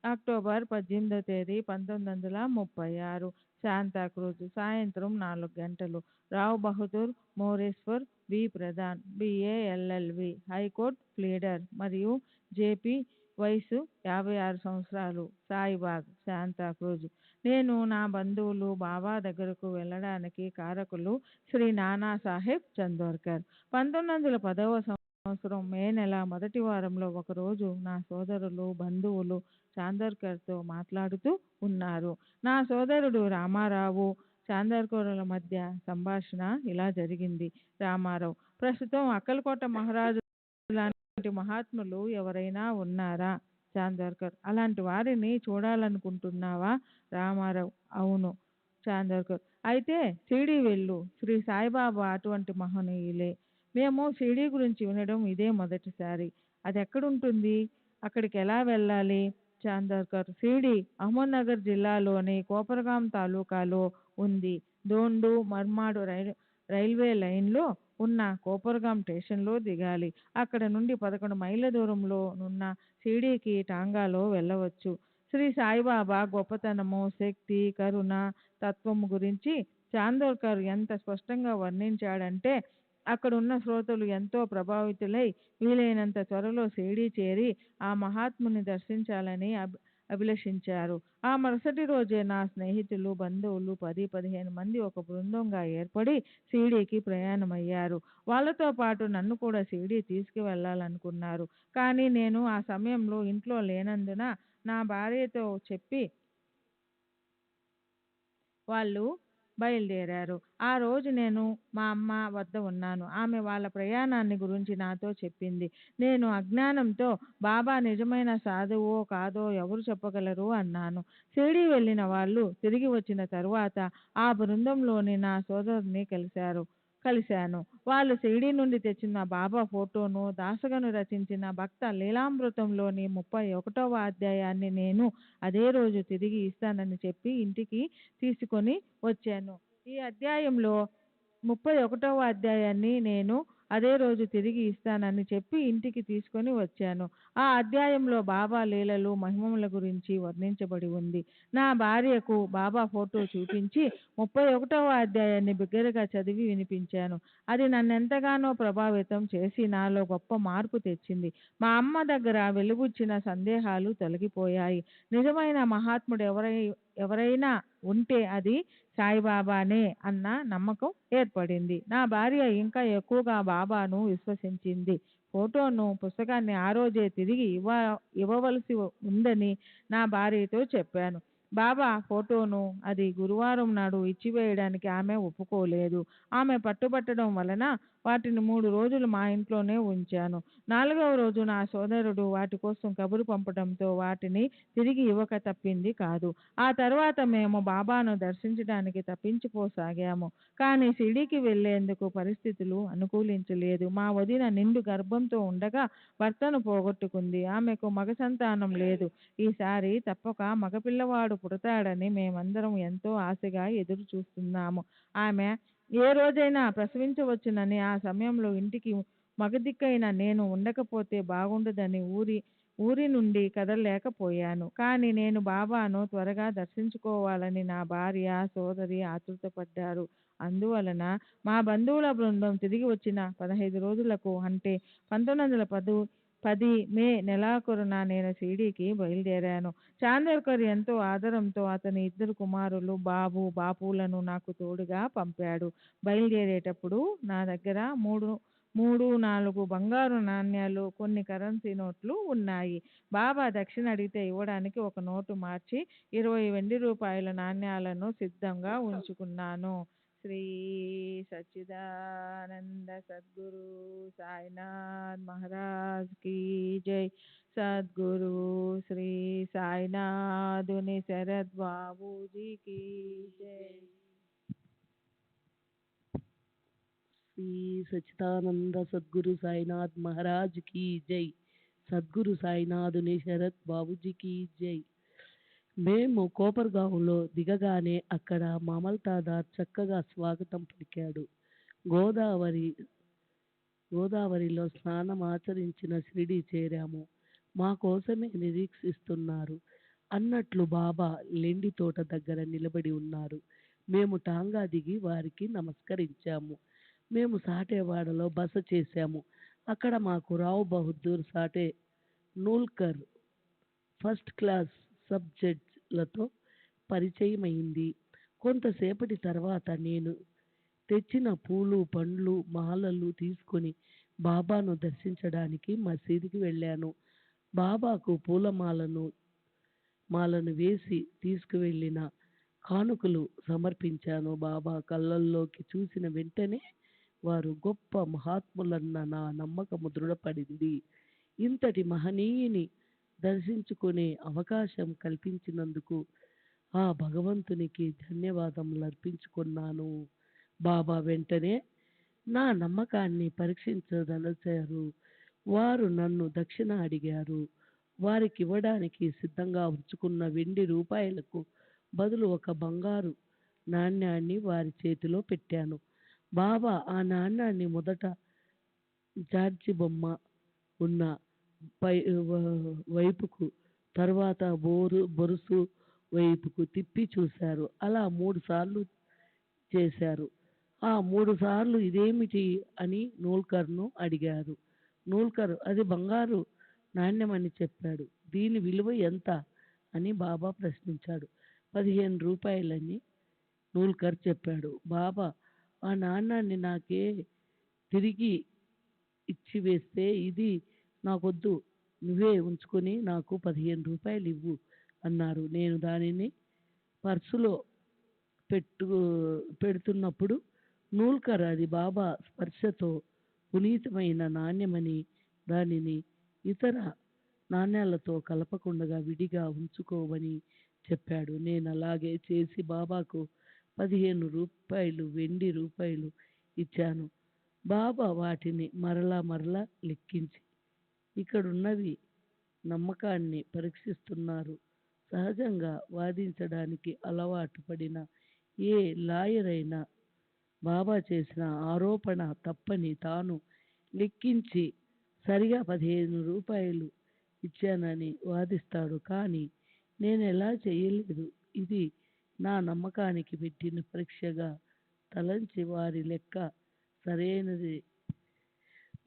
అక్టోబర్ 18వ తేదీ 1936 శాంతాక్రూజ్ సాయంత్రం 4 గంటలు. రావ్ బహదూర్ మోరేశ్వర్ వి ప్రధాన్ బిఏ ఎల్ఎల్వి హైకోర్టు ప్లీడర్ మరియు జేపీ వయసు 56 సంవత్సరాలు సాయిబాగ్ శాంతాక్రూజ్. నేను నా బంధువులు బాబా దగ్గరకు వెళ్ళడానికి కారకులు శ్రీ నానా సాహెబ్ చందోర్కర్. 1910వ సంవత్సరం మే నెల మొదటి వారంలో ఒకరోజు నా సోదరులు బంధువులు చాందోర్కర్తో మాట్లాడుతూ ఉన్నారు. నా సోదరుడు రామారావు చాందోర్కర్ల మధ్య సంభాషణ ఇలా జరిగింది. రామారావు: ప్రస్తుతం అక్కలకోట మహారాజు లాంటి మహాత్ములు ఎవరైనా ఉన్నారా? చాందోర్కర్: అలాంటి వారిని చూడాలనుకుంటున్నావా? రామారావు: అవును. చాందోర్కర్: అయితే షిరిడీ వెళ్ళు. శ్రీ సాయిబాబా అటువంటి మహనీయులే. మేము షిరిడీ గురించి వినడం ఇదే మొదటిసారి. అది ఎక్కడుంటుంది? అక్కడికి ఎలా వెళ్ళాలి? చాందోర్కర్: షిరిడీ అహ్మద్నగర్ జిల్లాలోని కోపరగాం తాలూకాలో ఉంది. దోండు మర్మాడు రైల్వే లైన్లో ఉన్న కోపరగాం స్టేషన్లో దిగాలి. అక్కడ నుండి 11 మైళ్ళ దూరంలో నున్న షిరిడీకి టాంగాలో వెళ్ళవచ్చు. శ్రీ సాయిబాబా గొప్పతనము, శక్తి, కరుణ, తత్వము గురించి చాందోర్కర్ ఎంత స్పష్టంగా వర్ణించాడంటే అక్కడున్న శ్రోతలు ఎంతో ప్రభావితులై వీలైనంత త్వరలో షిరిడీ చేరి ఆ మహాత్ముని దర్శించాలని అభిలషించారు. ఆ మరుసటి రోజే నా స్నేహితులు బంధువులు 10-15 మంది ఒక బృందంగా ఏర్పడి షిరిడీకి ప్రయాణమయ్యారు. వాళ్ళతో పాటు నన్ను కూడా షిరిడీ తీసుకువెళ్ళాలనుకున్నారు. కానీ నేను ఆ సమయంలో ఇంట్లో లేనందున నా భార్యతో చెప్పి వాళ్ళు బయలుదేరారు. ఆ రోజు నేను మా అమ్మ వద్ద ఉన్నాను. ఆమె వాళ్ళ ప్రయాణాన్ని గురించి నాతో చెప్పింది. నేను అజ్ఞానంతో బాబా నిజమైన సాధువో కాదో ఎవరు చెప్పగలరు అన్నాను. షిరిడీ వెళ్ళిన వాళ్ళు తిరిగి వచ్చిన తరువాత ఆ బృందంలోని నా సోదరుని కలిశాను. వాళ్ళు షిరిడీ నుండి తెచ్చిన బాబా ఫోటోను, దాసగను రచించిన భక్త లీలామృతంలోని 31వ అధ్యాయాన్ని నేను అదే రోజు తిరిగి ఇస్తానని చెప్పి ఇంటికి తీసుకొని వచ్చాను. ఈ అధ్యాయంలో 31వ అధ్యాయాన్ని నేను అదే రోజు తిరిగి ఇస్తానని చెప్పి ఇంటికి తీసుకొని వచ్చాను. ఆ అధ్యాయంలో బాబా లీలలు, మహిమల గురించి వర్ణించబడి ఉంది. నా భార్యకు బాబా ఫోటో చూపించి 31వ అధ్యాయాన్ని బిగ్గరగా చదివి వినిపించాను. అది నన్నెంతగానో ప్రభావితం చేసి నాలో గొప్ప మార్పు తెచ్చింది. మా అమ్మ దగ్గర వెలుబుచ్చిన సందేహాలు తొలగిపోయాయి. నిజమైన మహాత్ముడు ఎవరైనా ఉంటే అది సాయిబాబానే అన్న నమ్మకం ఏర్పడింది. నా భార్య ఇంకా ఎక్కువగా బాబాను విశ్వసించింది. ఫోటోను, పుస్తకాన్ని ఆ రోజే తిరిగి ఇవ్వవలసి ఉందని నా భార్యతో చెప్పాను. బాబా ఫోటోను అది గురువారం నాడు ఇచ్చివేయడానికి ఆమె ఒప్పుకోలేదు. ఆమె పట్టుబట్టడం వలన వాటిని 3 రోజులు మా ఇంట్లోనే ఉంచాను. 4వ రోజు నా సోదరుడు వాటి కోసం కబురు పంపడంతో వాటిని తిరిగి ఇవ్వక తప్పింది కాదు. ఆ తర్వాత మేము బాబాను దర్శించడానికి తప్పించిపోసాగాము. కానీ షిరిడీకి వెళ్లేందుకు పరిస్థితులు అనుకూలించలేదు. మా వదిన నిండు గర్భంతో ఉండగా భర్తను పోగొట్టుకుంది. ఆమెకు మగ సంతానం లేదు. ఈసారి తప్పక మగపిల్లవాడు పుడతాడని మేమందరం ఎంతో ఆశగా ఎదురు చూస్తున్నాము. ఆమె ఏ రోజైనా ప్రసవించవచ్చునని ఆ సమయంలో ఇంటికి మగదిక్కైన నేను ఉండకపోతే బాగుండదని ఊరి నుండి కదలలేకపోయాను. కానీ నేను బాబాను త్వరగా దర్శించుకోవాలని నా భార్య, సోదరి ఆతృతపడ్డారు. అందువలన మా బంధువుల బృందం తిరిగి వచ్చిన 15 రోజులకు అంటే 1910 మే నెలాఖరున నేను షిరిడీకి బయలుదేరాను. చాందోర్కర్ ఎంతో ఆదరంతో అతని 2 కుమారులు బాపులను నాకు తోడుగా పంపాడు. బయలుదేరేటప్పుడు నా దగ్గర 3-4 బంగారు నాణ్యాలు, కొన్ని కరెన్సీ నోట్లు ఉన్నాయి. బాబా దక్షిణ అడిగితే ఇవ్వడానికి ఒక నోటు మార్చి 20 వెండి రూపాయల నాణ్యాలను సిద్ధంగా ఉంచుకున్నాను. శ్రీ సచ్చిదానంద సద్గురు సాయినాథ్ మహారాజ్ కీ జై. సద్గురు శ్రీ సాయినాథుని శరద్ బాబూజీ కీ జై. శ్రీ సచ్చిదానంద సద్గురు సాయినాథ్ మహారాజ్ की जय. సద్గురు సాయినాథుని శరత్ బాబూజీ की जय. మేము కోపర్గాంలో దిగగానే అక్కడ మామల్తాదార్ చక్కగా స్వాగతం పలికాడు. గోదావరి గోదావరిలో స్నానం ఆచరించిన షిరిడీ చేరాము. మా కోసమే నిరీక్షిస్తున్నారు అన్నట్లు బాబా లెండి తోట దగ్గర నిలబడి ఉన్నారు. మేము టాంగా దిగి వారికి నమస్కరించాము. మేము సాటేవాడలో బస చేశాము. అక్కడ మాకు రావ్ బహదూర్ సాటే, నూల్కర్ ఫస్ట్ క్లాస్ సబ్జెక్ట్లతో పరిచయమైంది. కొంతసేపటి తర్వాత నేను తెచ్చిన పూలు పండ్లు మాలలు తీసుకొని బాబాను దర్శించడానికి మసీదుకి వెళ్ళాను. బాబాకు మాలను వేసి తీసుకువెళ్ళిన కానుకలు సమర్పించాను. బాబా కళ్ళల్లోకి చూసిన వెంటనే వారు గొప్ప మహాత్ములన్న నా నమ్మకము దృఢపడింది. ఇంతటి మహనీయుని దర్శించుకునే అవకాశం కల్పించినందుకు ఆ భగవంతునికి ధన్యవాదములు అర్పించుకున్నాను. బాబా వెంటనే నా నమ్మకాన్ని పరీక్షించదలచారు. వారు నన్ను దక్షిణ అడిగారు. వారికి ఇవ్వడానికి సిద్ధంగా ఉంచుకున్న వెండి రూపాయలకు బదులు ఒక బంగారు నాణ్యాన్ని వారి చేతిలో పెట్టాను. బాబా ఆ నాణ్యాన్ని మొదట జార్జి బొమ్మ ఉన్న వైపుకు, తర్వాత బొరుసు వైపుకు తిప్పి చూశారు. అలా 3 సార్లు చేశారు. ఆ 3 సార్లు ఇదేమిటి అని నూల్కర్ను అడిగారు. నూల్కర్ అది బంగారు నాణ్యమని చెప్పాడు. దీని విలువ ఎంత అని బాబా ప్రశ్నించాడు. 15 రూపాయలని నూల్కర్ చెప్పాడు. బాబా ఆ నాణ్యాన్ని నాకే తిరిగి ఇచ్చివేస్తే ఇది నాకొద్దు, నువ్వే ఉంచుకొని నాకు 15 రూపాయలు ఇవ్వు అన్నారు. నేను దానిని పర్సులో పెడుతున్నప్పుడు నూల్కర్ అది బాబా స్పర్శతో పునీతమైన నాణ్యమని దానిని ఇతర నాణ్యాలతో కలపకుండా విడిగా ఉంచుకోవని చెప్పాడు. నేను అలాగే చేసి బాబాకు 15 రూపాయలు వెండి రూపాయలు ఇచ్చాను. బాబా వాటిని మరలా లెక్కించి ఇక్కడున్నవి నమ్మకాన్ని పరీక్షిస్తున్నారు. సహజంగా వాదించడానికి అలవాటు పడిన ఏ లాయర్ అయినా బాబా చేసిన ఆరోపణ తప్పని తాను లెక్కించి సరిగా 15 రూపాయలు ఇచ్చానని వాదిస్తాడు. కానీ నేను ఎలా చేయలేదు. ఇది నా నమ్మకానికి పెట్టిన పరీక్షగా తలంచి వారి లెక్క సరైనది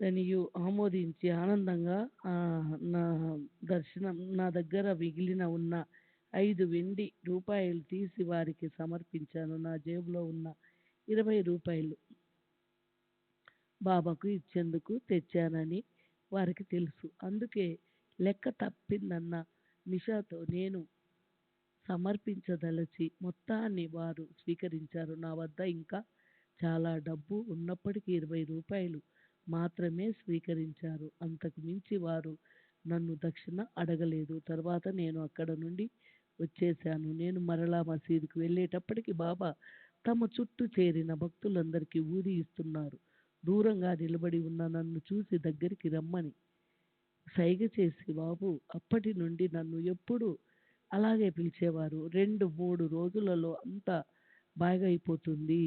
దనియు ఆమోదించి ఆనందంగా నా దగ్గర మిగిలిన ఉన్న 5 వెండి రూపాయలు తీసి వారికి సమర్పించాను. నా జేబులో ఉన్న 20 రూపాయలు బాబాకు ఇచ్చేందుకు తెచ్చానని వారికి తెలుసు. అందుకే లెక్క తప్పిందన్న నిషాతో నేను సమర్పించదలచి మొత్తాన్ని వారు స్వీకరించారు. నా వద్ద ఇంకా చాలా డబ్బు ఉన్నప్పటికీ 20 రూపాయలు మాత్రమే స్వీకరించారు. అంతకు మించి వారు నన్ను దక్షిణ అడగలేదు. తర్వాత నేను అక్కడ నుండి వచ్చేశాను. నేను మరలా మసీదుకు వెళ్ళేటప్పటికి బాబా తమ చుట్టూ చేరిన భక్తులందరికీ ఊది ఇస్తున్నారు. దూరంగా నిలబడి ఉన్న నన్ను చూసి దగ్గరికి రమ్మని సైగ చేసి బాబు అప్పటి నుండి నన్ను ఎప్పుడూ అలాగే పిలిచేవారు. 2-3 రోజులలో అంతా బాగైపోతుంది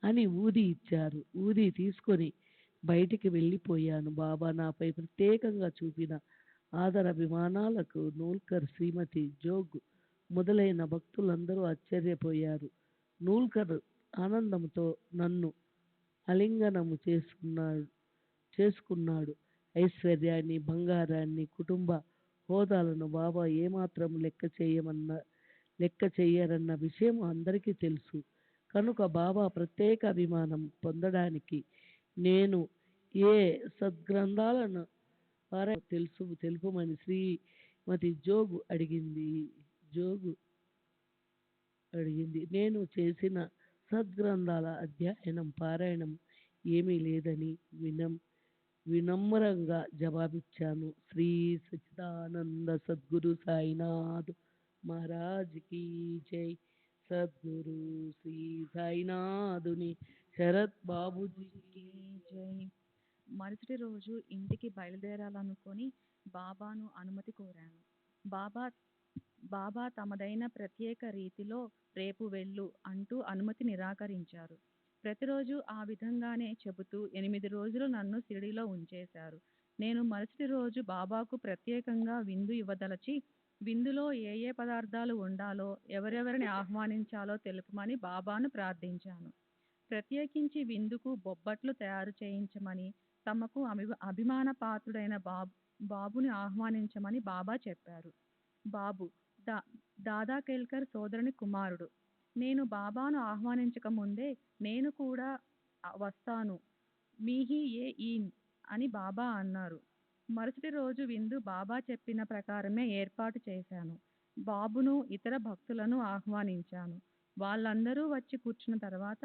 అని ఊది ఇచ్చారు. ఊది తీసుకొని బయటికి వెళ్ళిపోయాను. బాబా నాపై ప్రత్యేకంగా చూపిన ఆదరాభిమానాలకు నూల్కర్, శ్రీమతి జోగ్ మొదలైన భక్తులందరూ ఆశ్చర్యపోయారు. నూల్కర్ ఆనందంతో నన్ను ఆలింగనము చేసుకున్నాడు. ఐశ్వర్యాన్ని, బంగారాన్ని, కుటుంబ హోదాలను బాబా ఏమాత్రం లెక్క చేయరన్న విషయం అందరికీ తెలుసు. కనుక బాబా ప్రత్యేక అభిమానం పొందడానికి నేను ఏ సద్గ్రంథాలను తెలుపమని శ్రీమతి జోగు అడిగింది. నేను చేసిన సద్గ్రంథాల అధ్యయనం, పారాయణం ఏమీ లేదని వినమ్రంగా జవాబిచ్చాను. శ్రీ సచ్చిదానంద సద్గురు సాయినాథ్ మహారాజ్ కీ జై. సద్గురు శ్రీ సాయినాథుని శరత్ బాబుజీకి జై. మరుసటి రోజు ఇంటికి బయలుదేరాలనుకొని బాబాను అనుమతి కోరాను. బాబా తమదైన ప్రత్యేక రీతిలో రేపు వెళ్ళు అంటూ అనుమతి నిరాకరించారు. ప్రతిరోజు ఆ విధంగానే చెబుతూ 8 రోజులు నన్ను షిరిడీలో ఉంచేశారు. నేను మరుసటి రోజు బాబాకు ప్రత్యేకంగా విందు ఇవ్వదలచి, విందులో ఏ ఏ పదార్థాలు ఉండాలో, ఎవరెవరిని ఆహ్వానించాలో తెలుపమని బాబాను ప్రార్థించాను. ప్రత్యేకించి విందుకు బొబ్బట్లు తయారు చేయించమని, తమకు అభిమాన పాత్రుడైన బాబుని ఆహ్వానించమని బాబా చెప్పారు. బాబు దాదా కేల్కర్ సోదరుని కుమారుడు. నేను బాబాను ఆహ్వానించక ముందే నేను కూడా వస్తాను, మీహి ఏ ఈన్ అని బాబా అన్నారు. మరుసటి రోజు విందు బాబా చెప్పిన ప్రకారమే ఏర్పాటు చేశాను. బాబును ఇతర భక్తులను ఆహ్వానించాను. వాళ్ళందరూ వచ్చి కూర్చున్న తర్వాత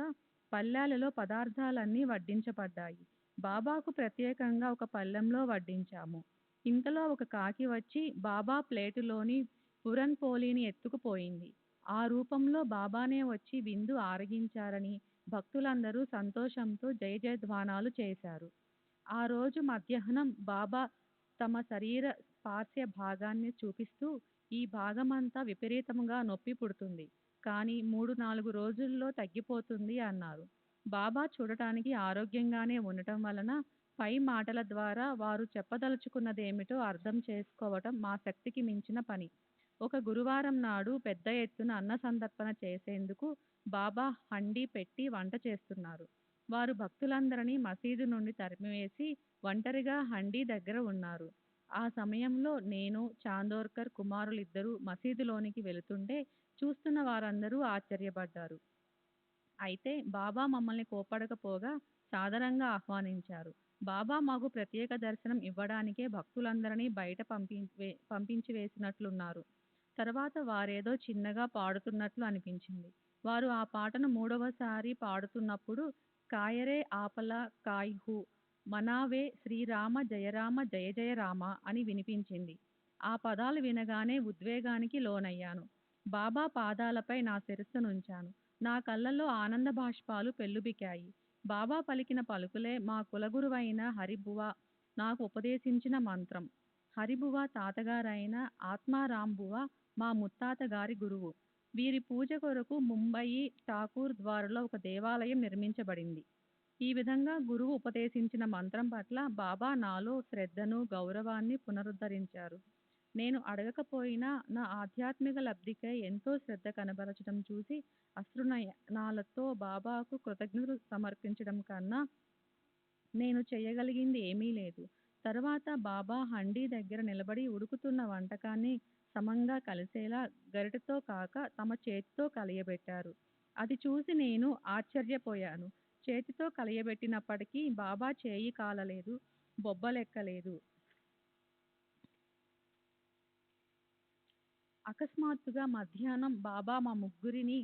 పళ్ళాలలో పదార్థాలన్నీ వడ్డించబడ్డాయి. బాబాకు ప్రత్యేకంగా ఒక పళ్ళెంలో వడ్డించాము. ఇంతలో ఒక కాకి వచ్చి బాబా ప్లేటులోని పురన్ పోలీని ఎత్తుకుపోయింది. ఆ రూపంలో బాబానే వచ్చి విందు ఆరగించారని భక్తులందరూ సంతోషంతో జయ జయధ్వానాలు చేశారు. ఆ రోజు మధ్యాహ్నం బాబా తమ శరీర పార్శ్వ భాగాన్ని చూపిస్తూ, ఈ భాగమంతా విపరీతంగా నొప్పి పుడుతుంది, కానీ 3-4 రోజుల్లో తగ్గిపోతుంది అన్నారు. బాబా చూడటానికి ఆరోగ్యంగానే ఉండటం వలన పై మాటల ద్వారా వారు చెప్పదలుచుకున్నదేమిటో అర్థం చేసుకోవటం మా శక్తికి మించిన పని. ఒక గురువారం నాడు పెద్ద ఎత్తున అన్న సంతర్పణ చేసేందుకు బాబా హండీ పెట్టి వంట చేస్తున్నారు. వారు భక్తులందరినీ మసీదు నుండి తరిమివేసి ఒంటరిగా హండీ దగ్గర ఉన్నారు. ఆ సమయంలో నేను, చాందోర్కర్ కుమారులిద్దరూ మసీదులోనికి వెళుతుంటే చూస్తున్న వారందరూ ఆశ్చర్యపడ్డారు. అయితే బాబా మమ్మల్ని కోపడకపోగా సాదరంగా ఆహ్వానించారు. బాబా మాకు ప్రత్యేక దర్శనం ఇవ్వడానికే భక్తులందరినీ బయట పంపించి వేసినట్లున్నారు. తర్వాత వారేదో చిన్నగా పాడుతున్నట్లు అనిపించింది. వారు ఆ పాటను 3వసారి పాడుతున్నప్పుడు కాయరే ఆపల కాయ్హు మనావే శ్రీరామ జయరామ జయ జయ రామ అని వినిపించింది. ఆ పదాలు వినగానే ఉద్వేగానికి లోనయ్యాను. బాబా పాదాలపై నా శిరస్సునుంచాను. నా కళ్ళల్లో ఆనంద బాష్పాలు పెల్లుబికాయి. బాబా పలికిన పలుకులే మా కులగురువైన హరిబువ నాకు ఉపదేశించిన మంత్రం. హరిబువ తాతగారైన ఆత్మారాంబువ మా ముత్తాత గారి గురువు. వీరి పూజ కొరకు ముంబయి ఠాకూర్ ద్వారలో ఒక దేవాలయం నిర్మించబడింది. ఈ విధంగా గురువు ఉపదేశించిన మంత్రం పట్ల బాబా నాలో శ్రద్ధను, గౌరవాన్ని పునరుద్ధరించారు. నేను అడగకపోయినా నా ఆధ్యాత్మిక లబ్ధికై ఎంతో శ్రద్ధ కనబరచడం చూసి అశ్రునయనాలతో బాబాకు కృతజ్ఞతలు సమర్పించడం కన్నా నేను చేయగలిగింది ఏమీ లేదు. తర్వాత బాబా హండీ దగ్గర నిలబడి ఉడుకుతున్న వంటకాన్ని సమంగా కలిసేలా గరిటెతో కాక తమ చేతితో కలియబెట్టారు. అది చూసి నేను ఆశ్చర్యపోయాను. చేతితో కలియబెట్టినప్పటికీ బాబా చేయి కాలలేదు, బొబ్బలెక్కలేదు. అకస్మాత్తుగా మధ్యాహ్నం బాబా మా ముగ్గురిని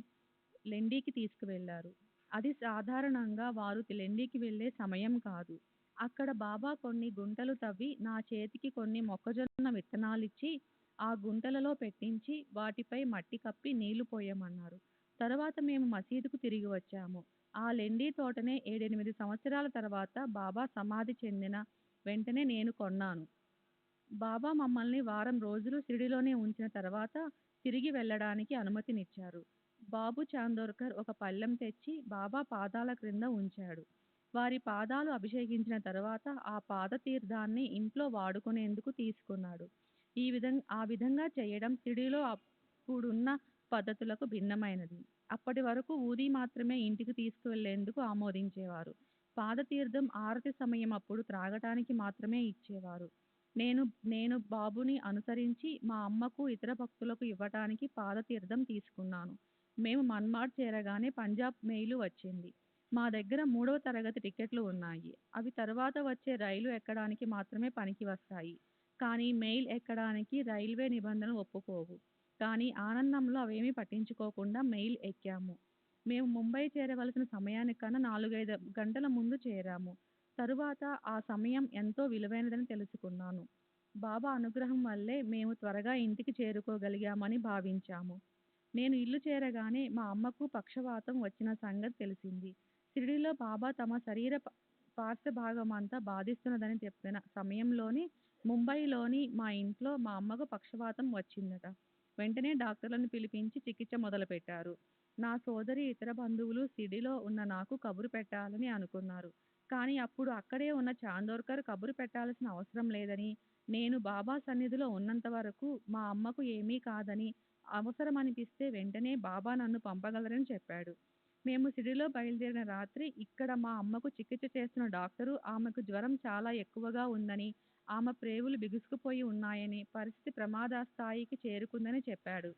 లెండీకి తీసుకువెళ్లారు. అది సాధారణంగా వారు లెండీకి వెళ్లే సమయం కాదు. అక్కడ బాబా కొన్ని గుంటలు తవ్వి నా చేతికి కొన్ని మొక్కజొన్న విత్తనాలిచ్చి ఆ గుంటలలో పెట్టించి వాటిపై మట్టి కప్పి నీళ్లు పోయమన్నారు. తర్వాత మేము మసీదుకు తిరిగి వచ్చాము. ఆ లెండీ తోటనే 7-8 సంవత్సరాల తర్వాత బాబా సమాధి చెందిన వెంటనే నేను కొన్నాను. బాబా మమ్మల్ని వారం రోజులు షిరిడీలోనే ఉంచిన తర్వాత తిరిగి వెళ్ళడానికి అనుమతినిచ్చారు. బాబు చాందోర్కర్ ఒక పళ్ళెం తెచ్చి బాబా పాదాల క్రింద ఉంచాడు. వారి పాదాలు అభిషేకించిన తర్వాత ఆ పాదతీర్థాన్ని ఇంట్లో వాడుకునేందుకు తీసుకున్నాడు. ఆ విధంగా చేయడం షిరిడీలో అప్పుడున్న పద్ధతులకు భిన్నమైనది. అప్పటి వరకు ఊది మాత్రమే ఇంటికి తీసుకువెళ్లేందుకు ఆమోదించేవారు. పాదతీర్థం ఆరతి సమయం అప్పుడు త్రాగటానికి మాత్రమే ఇచ్చేవారు. నేను బాబుని అనుసరించి మా అమ్మకు, ఇతర భక్తులకు ఇవ్వటానికి పాదతీర్థం తీసుకున్నాను. మేము మన్మాడ్ చేరగానే పంజాబ్ మెయిలు వచ్చింది. మా దగ్గర 3వ తరగతి టికెట్లు ఉన్నాయి. అవి తర్వాత వచ్చే రైలు ఎక్కడానికి మాత్రమే పనికి వస్తాయి. కానీ మెయిల్ ఎక్కడానికి రైల్వే నిబంధనలు ఒప్పుకోవు. కానీ ఆనందంలో అవేమీ పట్టించుకోకుండా మెయిల్ ఎక్కాము. మేము ముంబై చేరవలసిన సమయానికన్నా 4-5 గంటల ముందు చేరాము. తరువాత ఆ సమయం ఎంతో విలువైనదని తెలుసుకున్నాను. బాబా అనుగ్రహం వల్లే మేము త్వరగా ఇంటికి చేరుకోగలిగామని భావించాము. నేను ఇల్లు చేరగానే మా అమ్మకు పక్షవాతం వచ్చిన సంగతి తెలిసింది. షిరిడీలో బాబా తమ శరీర పార్శ్వభాగమంతా బాధిస్తున్నదని చెప్పిన సమయంలోనే ముంబైలోని మా ఇంట్లో మా అమ్మకు పక్షవాతం వచ్చిందట. వెంటనే డాక్టర్లను పిలిపించి చికిత్స మొదలుపెట్టారు. నా సోదరి, ఇతర బంధువులు షిరిడీలో ఉన్న నాకు కబురు పెట్టాలని అనుకున్నారు. కానీ అప్పుడు అక్కడే ఉన్న చాందోర్కర్ కబురు పెట్టాల్సిన అవసరం లేదని, నేను బాబా సన్నిధిలో ఉన్నంత వరకు మా అమ్మకు ఏమీ కాదని, అవసరమనిపిస్తే వెంటనే బాబా నన్ను పంపగలరని చెప్పాడు. మేము షిరిడీలో బయలుదేరిన రాత్రి ఇక్కడ మా అమ్మకు చికిత్స చేస్తున్న డాక్టరు ఆమెకు జ్వరం చాలా ఎక్కువగా ఉందని, ఆమె ప్రేవులు బిగుసుకుపోయి ఉన్నాయని, పరిస్థితి ప్రమాదస్థాయికి చేరుకుందని చెప్పాడు.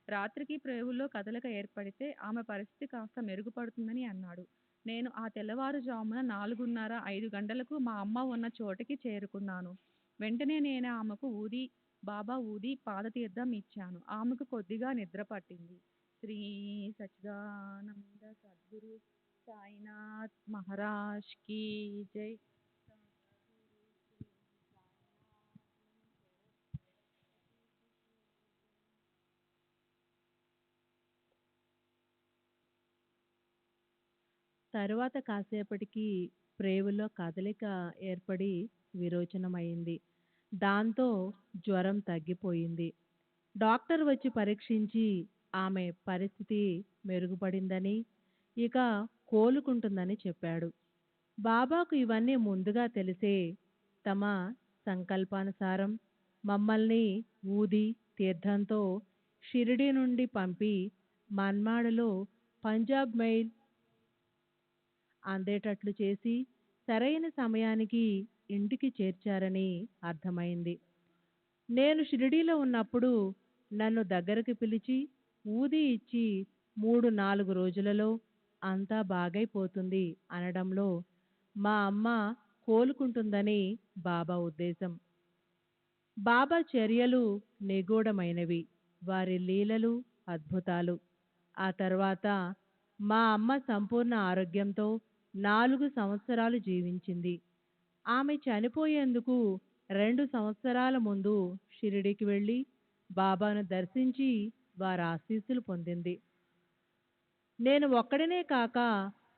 రాత్రికి ప్రేవుల్లో కదలిక ఏర్పడితే ఆమె పరిస్థితి కాస్త మెరుగుపడుతుందని అన్నాడు. నేను ఆ తెల్లవారుజామున 4:30, 5 గంటలకు మా అమ్మ ఉన్న చోటికి చేరుకున్నాను. వెంటనే నేను ఆమెకు బాబా ఊది పాదతీర్థం ఇచ్చాను. ఆమెకు కొద్దిగా నిద్ర పట్టింది. శ్రీ సచ్చిదానంద సద్గురు సాయినాథ్ మహారాజ్ కీ జై. తరువాత కాసేపటికి ప్రేవులో కదలిక ఏర్పడి విరోచనమైంది. దాంతో జ్వరం తగ్గిపోయింది. డాక్టర్ వచ్చి పరీక్షించి ఆమె పరిస్థితి మెరుగుపడిందని, ఇక కోలుకుంటుందని చెప్పాడు. బాబాకు ఇవన్నీ ముందుగా తెలిసే తమ సంకల్పానుసారం మమ్మల్ని ఊది తీర్థంతో షిరిడీ నుండి పంపి మన్మాడలో పంజాబ్ మెయిల్ అందేటట్లు చేసి సరైన సమయానికి ఇంటికి చేర్చారని అర్థమైంది. నేను షిరిడీలో ఉన్నప్పుడు నన్ను దగ్గరకు పిలిచి ఊది ఇచ్చి 3-4 రోజులలో అంతా బాగైపోతుంది అనడంలో మా అమ్మ కోలుకుంటుందని బాబా ఉద్దేశం. బాబా చర్యలు నిగూఢమైనవి, వారి లీలలు అద్భుతాలు. ఆ తర్వాత మా అమ్మ సంపూర్ణ ఆరోగ్యంతో 4 సంవత్సరాలు జీవించింది. ఆమె చనిపోయేందుకు 2 సంవత్సరాల ముందు షిరిడీకి వెళ్ళి బాబాను దర్శించి వారి ఆశీస్సులు పొందింది. నేను ఒక్కడినే కాక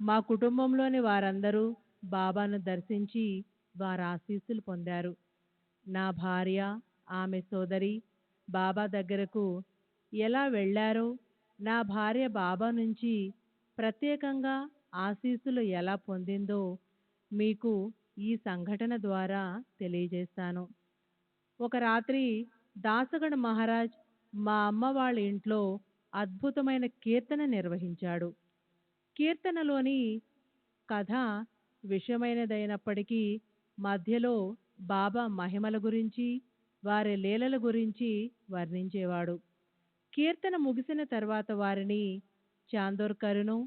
మా కుటుంబంలోని వారందరూ బాబాను దర్శించి వారి ఆశీస్సులు పొందారు. నా భార్య, ఆమె సోదరి బాబా దగ్గరకు ఎలా వెళ్ళారో, నా భార్య బాబా నుంచి ప్రత్యేకంగా ఆశీస్సులు ఎలా పొందిందో మీకు ఈ సంఘటన ద్వారా తెలియజేస్తాను. ఒక రాత్రి దాసగణ మహారాజ్ మా అమ్మ వాళ్ళ ఇంట్లో అద్భుతమైన కీర్తన నిర్వహించాడు. కీర్తనలోని కథ విషయమైనదైనప్పటికీ మధ్యలో బాబా మహిమల గురించి, వారి లీలల గురించి వర్ణించేవాడు. కీర్తన ముగిసిన తర్వాత వారిని చాందోర్కరును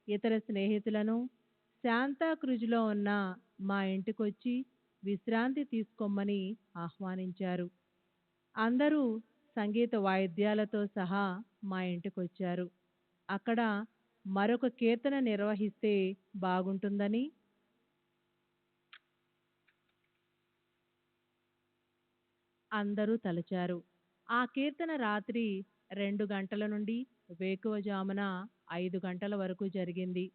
ఇతర స్నేహితులను శాంతాక్రూజ్లో ఉన్న మా ఇంటికొచ్చి విశ్రాంతి తీసుకోమని ఆహ్వానించారు. అందరూ సంగీత వాయిద్యాలతో సహా మా ఇంటికొచ్చారు. అక్కడ మరొక కీర్తన నిర్వహిస్తే బాగుంటుందని అందరూ తలచారు. ఆ కీర్తన రాత్రి 2 గంటల నుండి వేకువజామున 5 గంటల వరకు జరిగింది.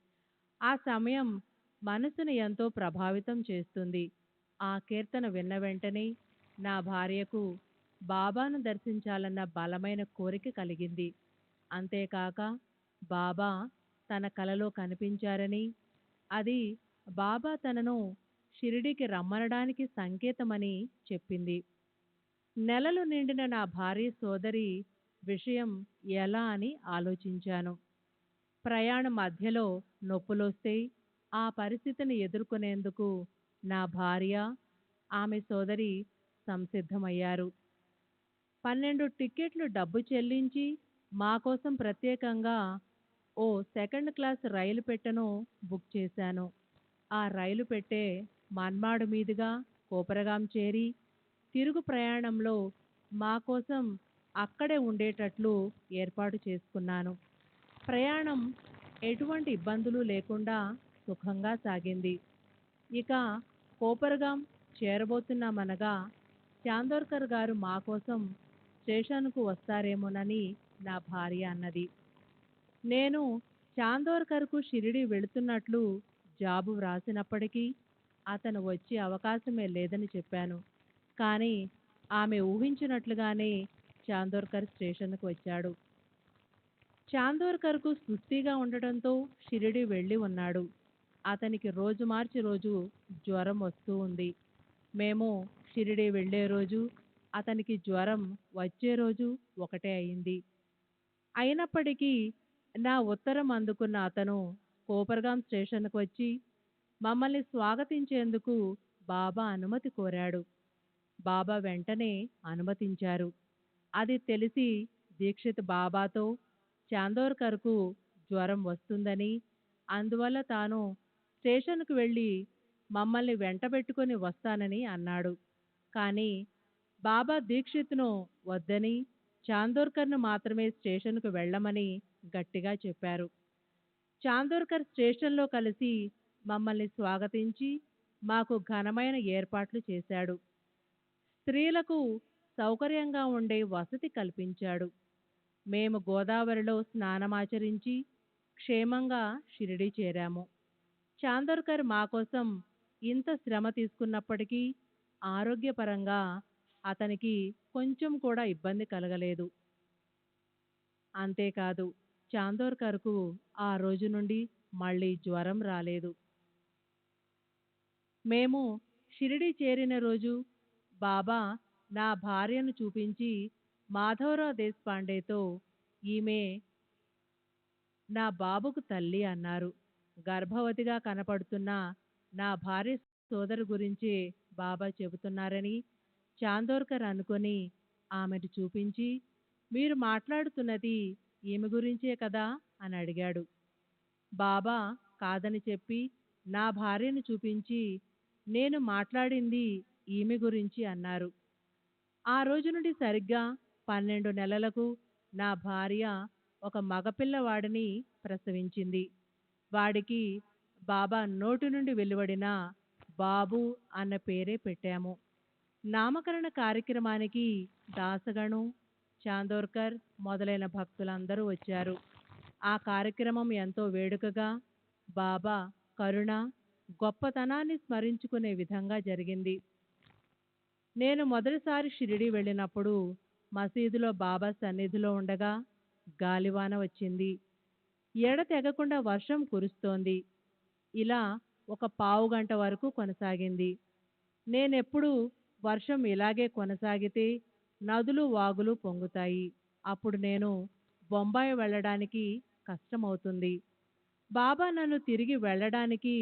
ఆ సమయం మనసును ఎంతో ప్రభావితం చేస్తుంది. ఆ కీర్తన విన్న వెంటనే నా భార్యకు బాబాను దర్శించాలన్న బలమైన కోరిక కలిగింది. అంతేకాక బాబా తన కలలో కనిపించారని, అది బాబా తనను షిరిడీకి రమ్మనడానికి సంకేతమని చెప్పింది. నెలలు నిండిన నా భార్య సోదరి విషయం ఎలా అని ఆలోచించాను. ప్రయాణ మధ్యలో నొప్పులొస్తే ఆ పరిస్థితిని ఎదుర్కొనేందుకు నా భార్య, ఆమె సోదరి సంసిద్ధమయ్యారు. 12 టిక్కెట్లు డబ్బు చెల్లించి మా కోసం ప్రత్యేకంగా ఓ సెకండ్ క్లాస్ రైలు పెట్టెను బుక్ చేశాను. ఆ రైలు పెట్టె మన్మాడు మీదుగా కోపరగాం చేరి తిరుగు ప్రయాణంలో మా కోసం అక్కడే ఉండేటట్లు ఏర్పాటు చేసుకున్నాను. ప్రయాణం ఎటువంటి ఇబ్బందులు లేకుండా సుఖంగా సాగింది. ఇక కోపరగాం చేరబోతున్నామనగా చాందోర్కర్ గారు మా కోసం స్టేషన్కు వస్తారేమోనని నా భార్య అన్నది. నేను చాందోర్కర్కు షిరిడి వెళుతున్నట్లు జాబు వ్రాసినప్పటికీ అతను వచ్చే అవకాశమే లేదని చెప్పాను. కానీ ఆమె ఊహించినట్లుగానే చాందోర్కర్ స్టేషన్కు వచ్చాడు. చాందోర్కర్కు సుస్థిగా ఉండటంతో షిరిడి వెళ్ళి ఉన్నాడు. అతనికి రోజు మార్చి రోజు జ్వరం వస్తూ ఉంది. మేము షిరిడి వెళ్ళే రోజు అతనికి జ్వరం వచ్చే రోజు ఒకటే అయింది. అయినప్పటికీ నా ఉత్తరం అందుకున్న అతను కోపర్గాం స్టేషన్కు వచ్చి మమ్మల్ని స్వాగతించేందుకు బాబా అనుమతి కోరాడు. బాబా వెంటనే అనుమతించారు. అది తెలిసి దీక్షిత్ బాబాతో చాందోర్కర్కు జ్వరం వస్తుందని, అందువల్ల తాను స్టేషన్కు వెళ్ళి మమ్మల్ని వెంటబెట్టుకొని వస్తానని అన్నాడు. కానీ బాబా దీక్షిత్ను వద్దని, చాందోర్కర్ను మాత్రమే స్టేషన్కు వెళ్ళమని గట్టిగా చెప్పారు. చాందోర్కర్ స్టేషన్లో కలిసి మమ్మల్ని స్వాగతించి మాకు ఘనమైన ఏర్పాట్లు చేశాడు. స్త్రీలకు సౌకర్యంగా ఉండే వసతి కల్పించాడు. మేము గోదావరిలో స్నానమాచరించి క్షేమంగా షిరిడి చేరాము. చాందోర్కర్ మా కోసం ఇంత శ్రమ తీసుకున్నప్పటికీ ఆరోగ్యపరంగా అతనికి కొంచెం కూడా ఇబ్బంది కలగలేదు. అంతేకాదు, చాందోర్కర్కు ఆ రోజు నుండి మళ్ళీ జ్వరం రాలేదు. మేము షిరిడి చేరిన రోజు బాబా నా భార్యను చూపించి మాధవరావు దేశపాండేతో ఈమె నా బాబుకు తల్లి అన్నారు. గర్భవతిగా కనపడుతున్న నా భార్య సోదరు గురించి బాబా చెబుతున్నారని చాందోర్కర్ అనుకొని ఆమెను చూపించి, మీరు మాట్లాడుతున్నది ఈమె గురించే కదా అని అడిగాడు. బాబా కాదని చెప్పి నా భార్యను చూపించి, నేను మాట్లాడింది ఈమె గురించి అన్నారు. ఆ రోజు నుండి సరిగ్గా 12 నెలలకు నా భార్య ఒక మగపిల్లవాడిని ప్రసవించింది. వాడికి బాబా నోటి నుండి వెలువడిన బాబు అన్న పేరే పెట్టాము. నామకరణ కార్యక్రమానికి దాసగణు, చాందోర్కర్ మొదలైన భక్తులందరూ వచ్చారు. ఆ కార్యక్రమం ఎంతో వేడుకగా, బాబా కరుణ, గొప్పతనాన్ని స్మరించుకునే విధంగా జరిగింది. నేను మొదటిసారి షిరిడి వెళ్ళినప్పుడు మసీదులో బాబా సన్నిధిలో ఉండగా గాలివాన వచ్చింది. ఎడతెగకుండా వర్షం కురుస్తోంది. ఇలా ఒక పావుగంట వరకు కొనసాగింది. నేనెప్పుడు వర్షం ఇలాగే కొనసాగితే నదులు వాగులు పొంగుతాయి. అప్పుడు నేను బొంబాయి వెళ్ళడానికి కష్టమవుతుంది. బాబా నన్ను తిరిగి వెళ్ళడానికి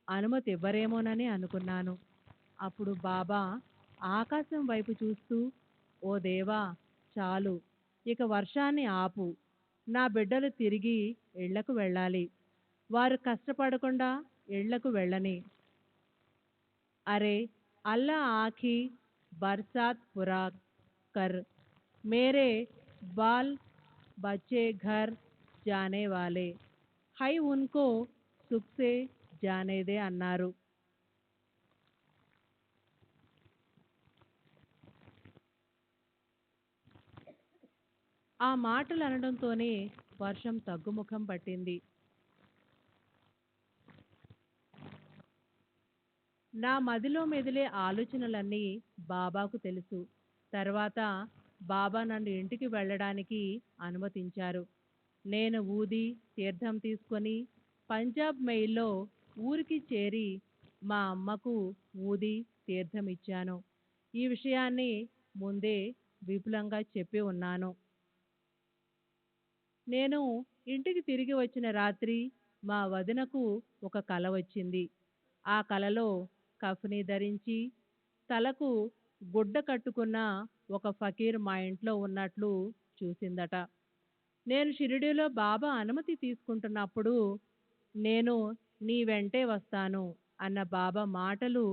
అనుమతి ఇవ్వరేమోనని అనుకున్నాను. అప్పుడు బాబా ఆకాశం వైపు చూస్తూ, ఓ దేవా, చాలు, ఇక వర్షాన్ని ఆపు. నా బిడ్డలు తిరిగి ఇళ్లకు వెళ్ళాలి. వారు కష్టపడకుండా ఇళ్లకు వెళ్ళని. అరే అల్లా ఆఖీ బర్సాత్ పురా కర్, మేరే బాల్ బచ్చే ఘర్ జానే వాలే హై ఉన్కో సుఖ్సే జానేదే అన్నారు. ఆ మాటలు అనడంతోనే వర్షం తగ్గుముఖం పట్టింది. నా మదిలో మెదిలే ఆలోచనలన్నీ బాబాకు తెలుసు. తర్వాత బాబా నన్ను ఇంటికి వెళ్ళడానికి అనుమతించారు. నేను ఊది తీర్థం తీసుకొని పంజాబ్ మెయిల్లో ఊరికి చేరి మా అమ్మకు ఊది తీర్థం ఇచ్చాను. ఈ విషయాన్ని ముందే విపులంగా చెప్పి ఉన్నాను. నేను ఇంటికి తిరిగి వచ్చిన రాత్రి మా వదినకు ఒక కల వచ్చింది. ఆ కలలో కఫ్ని ధరించి తలకు గుడ్డ కట్టుకున్న ఒక ఫకీర్ మా ఇంట్లో ఉన్నట్లు చూసిందట. నేను షిరిడీలో బాబా అనుమతి తీసుకుంటున్నప్పుడు నేను నీ వెంటే వస్తాను అన్న బాబా మాటలు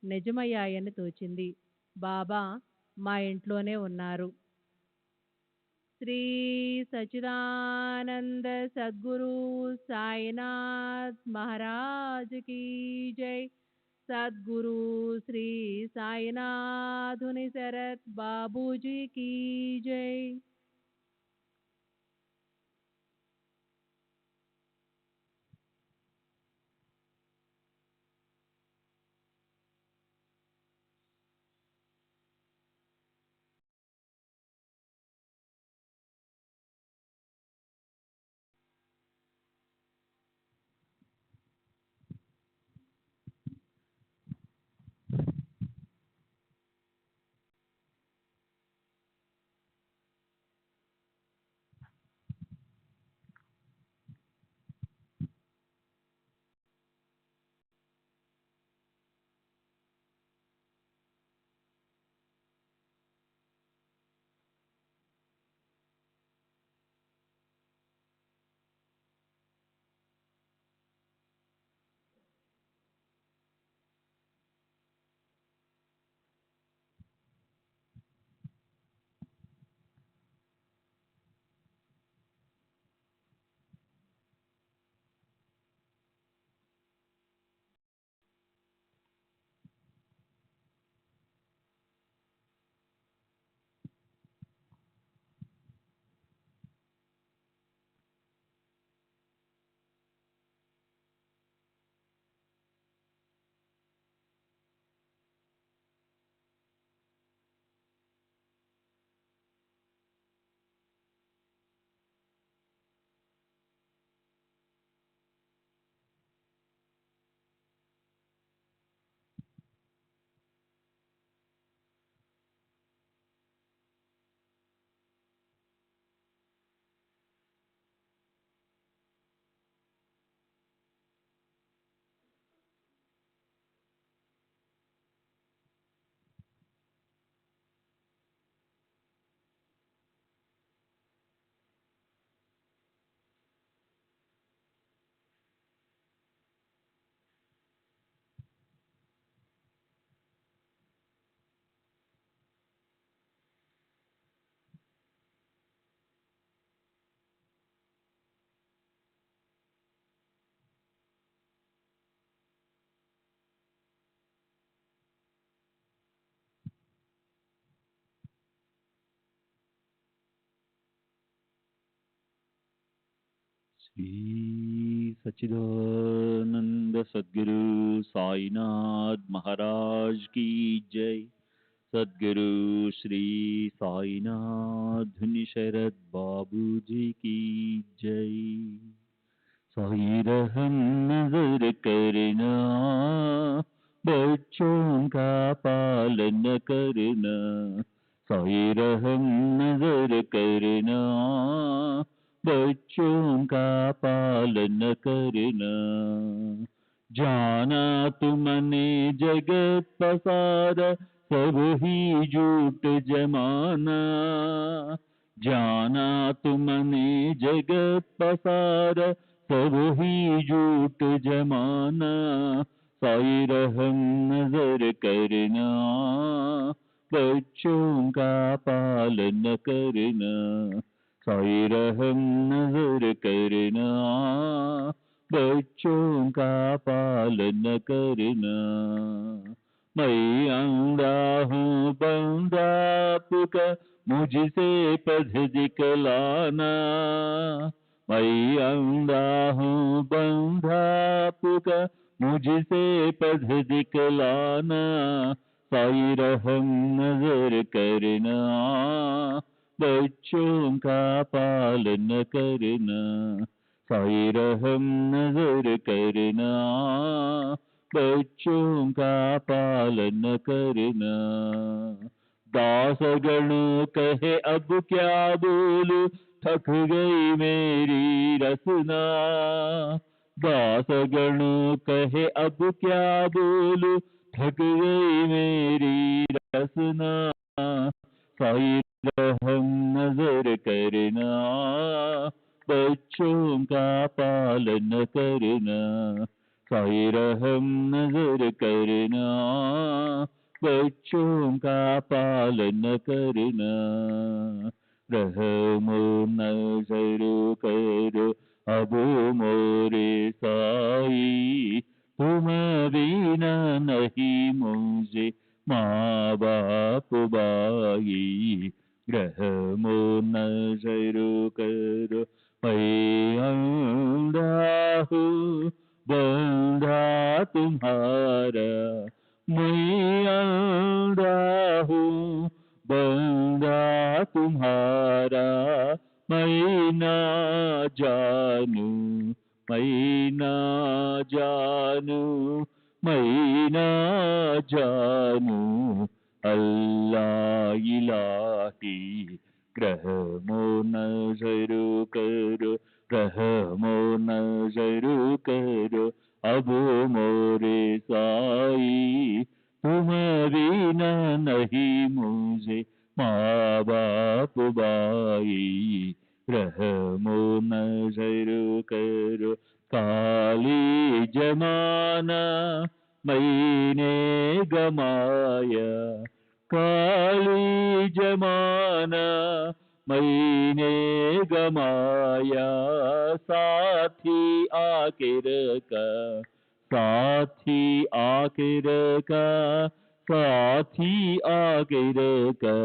నిజమయ్యాయని తోచింది. బాబా మా ఇంట్లోనే ఉన్నారు. శ్రీ సచ్చిదానంద సద్గురు సాయినాథ్ మహారాజ్ కీ జై. సద్గురు శ్రీ సాయినాథుని శరత్ బాబూజీ కీ జై. श्री सच्चिदानंद सद्गुरु साईनाथ महाराज की जय। सद्गुरु श्री साईनाथ धुनी शरद बाबू जी की जय। साई रहम नजर करना, बच्चों का पालन करना। साई रहम नजर करना, बच्चों का पालन करना। जाना तुमने जगत पसारा, सब ही झूठ जमाना। जाना तुमने जगत पसारा, सब ही झूठ जमाना। साई रहम नजर करना, बच्चों का पालन करना। साई रहम नजर करना, बच्चों का पालन करना। मैं अंधा हूँ बंदा आपका, मुझसे पथ दिखलाना। मैं अंधा हूँ बंदा आपका, मुझसे पथ दिखलाना। साई रहम नजर करना, बच्चों का पालन करना। साई रहम नजर करना, बच्चों का पालन करना। दासगण कहे अब क्या बोलूं, थक गई मेरी रसना। दासगण कहे अब क्या बोलूं, थक गई मेरी रसना। साई रहम नजर करना, बच्चों का पालन करना। साई रहम नजर करना, बच्चों का पालन करना। रहमो नजर करो अब मोरे साई, तुम बिना नहीं मुझे माँ बाप बाई। रहमो नजर करो मैं अंधा हूँ बंधा तुम्हारा। मैं अंधा हूँ बंदा तुम्हारा। मैं ना जानू, मैं ना जानू, मैं ना जानू अल्लाह इलाही। रहमो नजर करो, रहमो नजर करो अब मोरे साई। तुम बिना नहीं मुझे माँ बाप बाई। रहमो नजर करो काली जमाना मैंने गमाया। काली जमाना मैंने गमाया। साथी आखिर का, साथी आखिर का, साथी आखिर का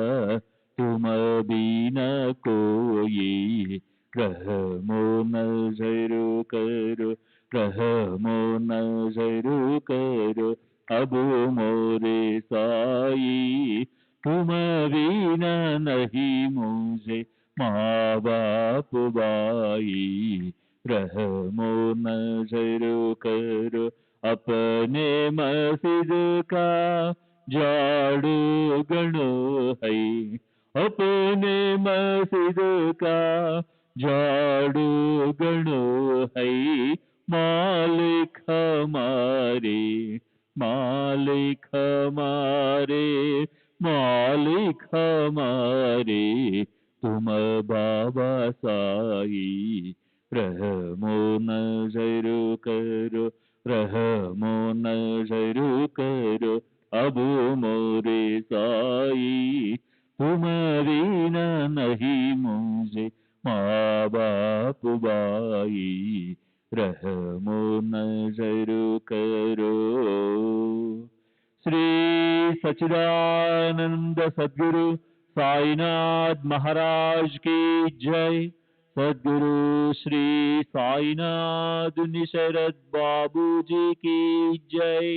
तुम बिना कोई। रहमो नजर करो, रहमो नजर करो अब मोरे साई। तुम बिना नहीं मुझे माँ बाप बाई। रहमो नजर करो अपने मस्जिद का झाड़ू गणो है। अपने मस्जिद का झाड़ू गणो है। मालिक हमारे, मालिक हमारे, मालिक हमारे तुम बाबा साई। रहमो नजर करो, रहमो नजर करो अब मोरे साई। तुम बिना नहीं मुझे माँ बाप बाई। रहमो नजर करो। श्री सच्चिदानंद सद्गुरु साईनाथ महाराज की जय। సద్గురు శ్రీ సాయినాథుని శరత్ బాబూజీకి జై.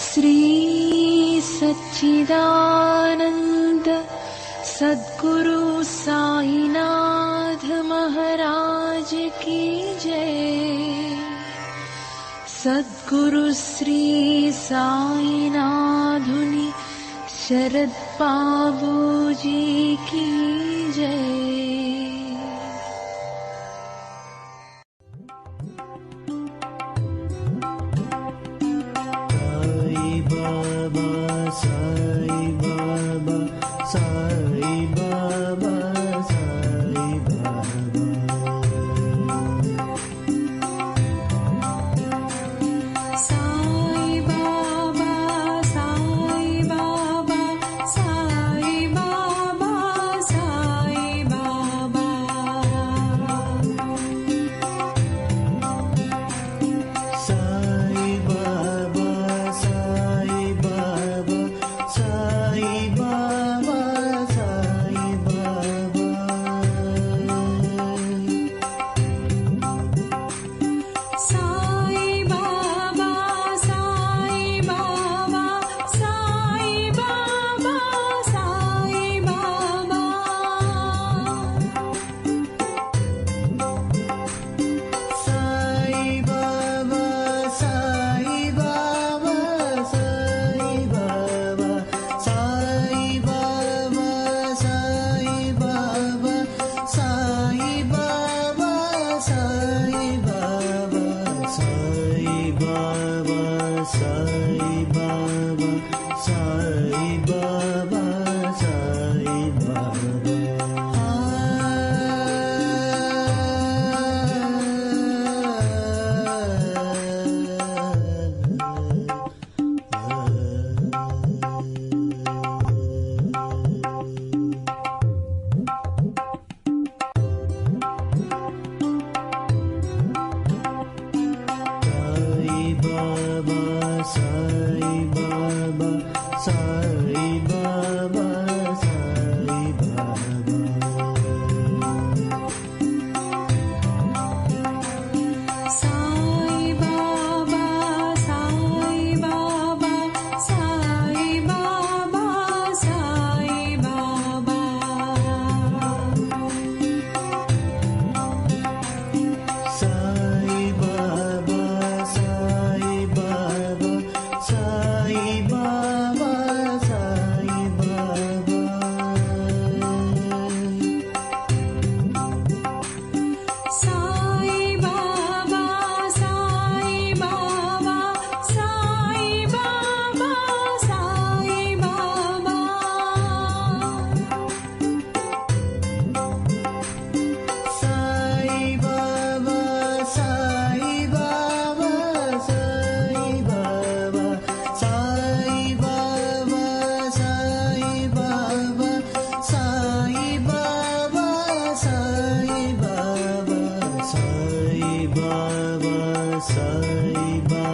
श्री सच्चिदानंद सद्गुरु साईनाथ महाराज की जय। सद्गुरु श्री साईनाथुनि शरद बाबूजी की जय। సాయి బాబా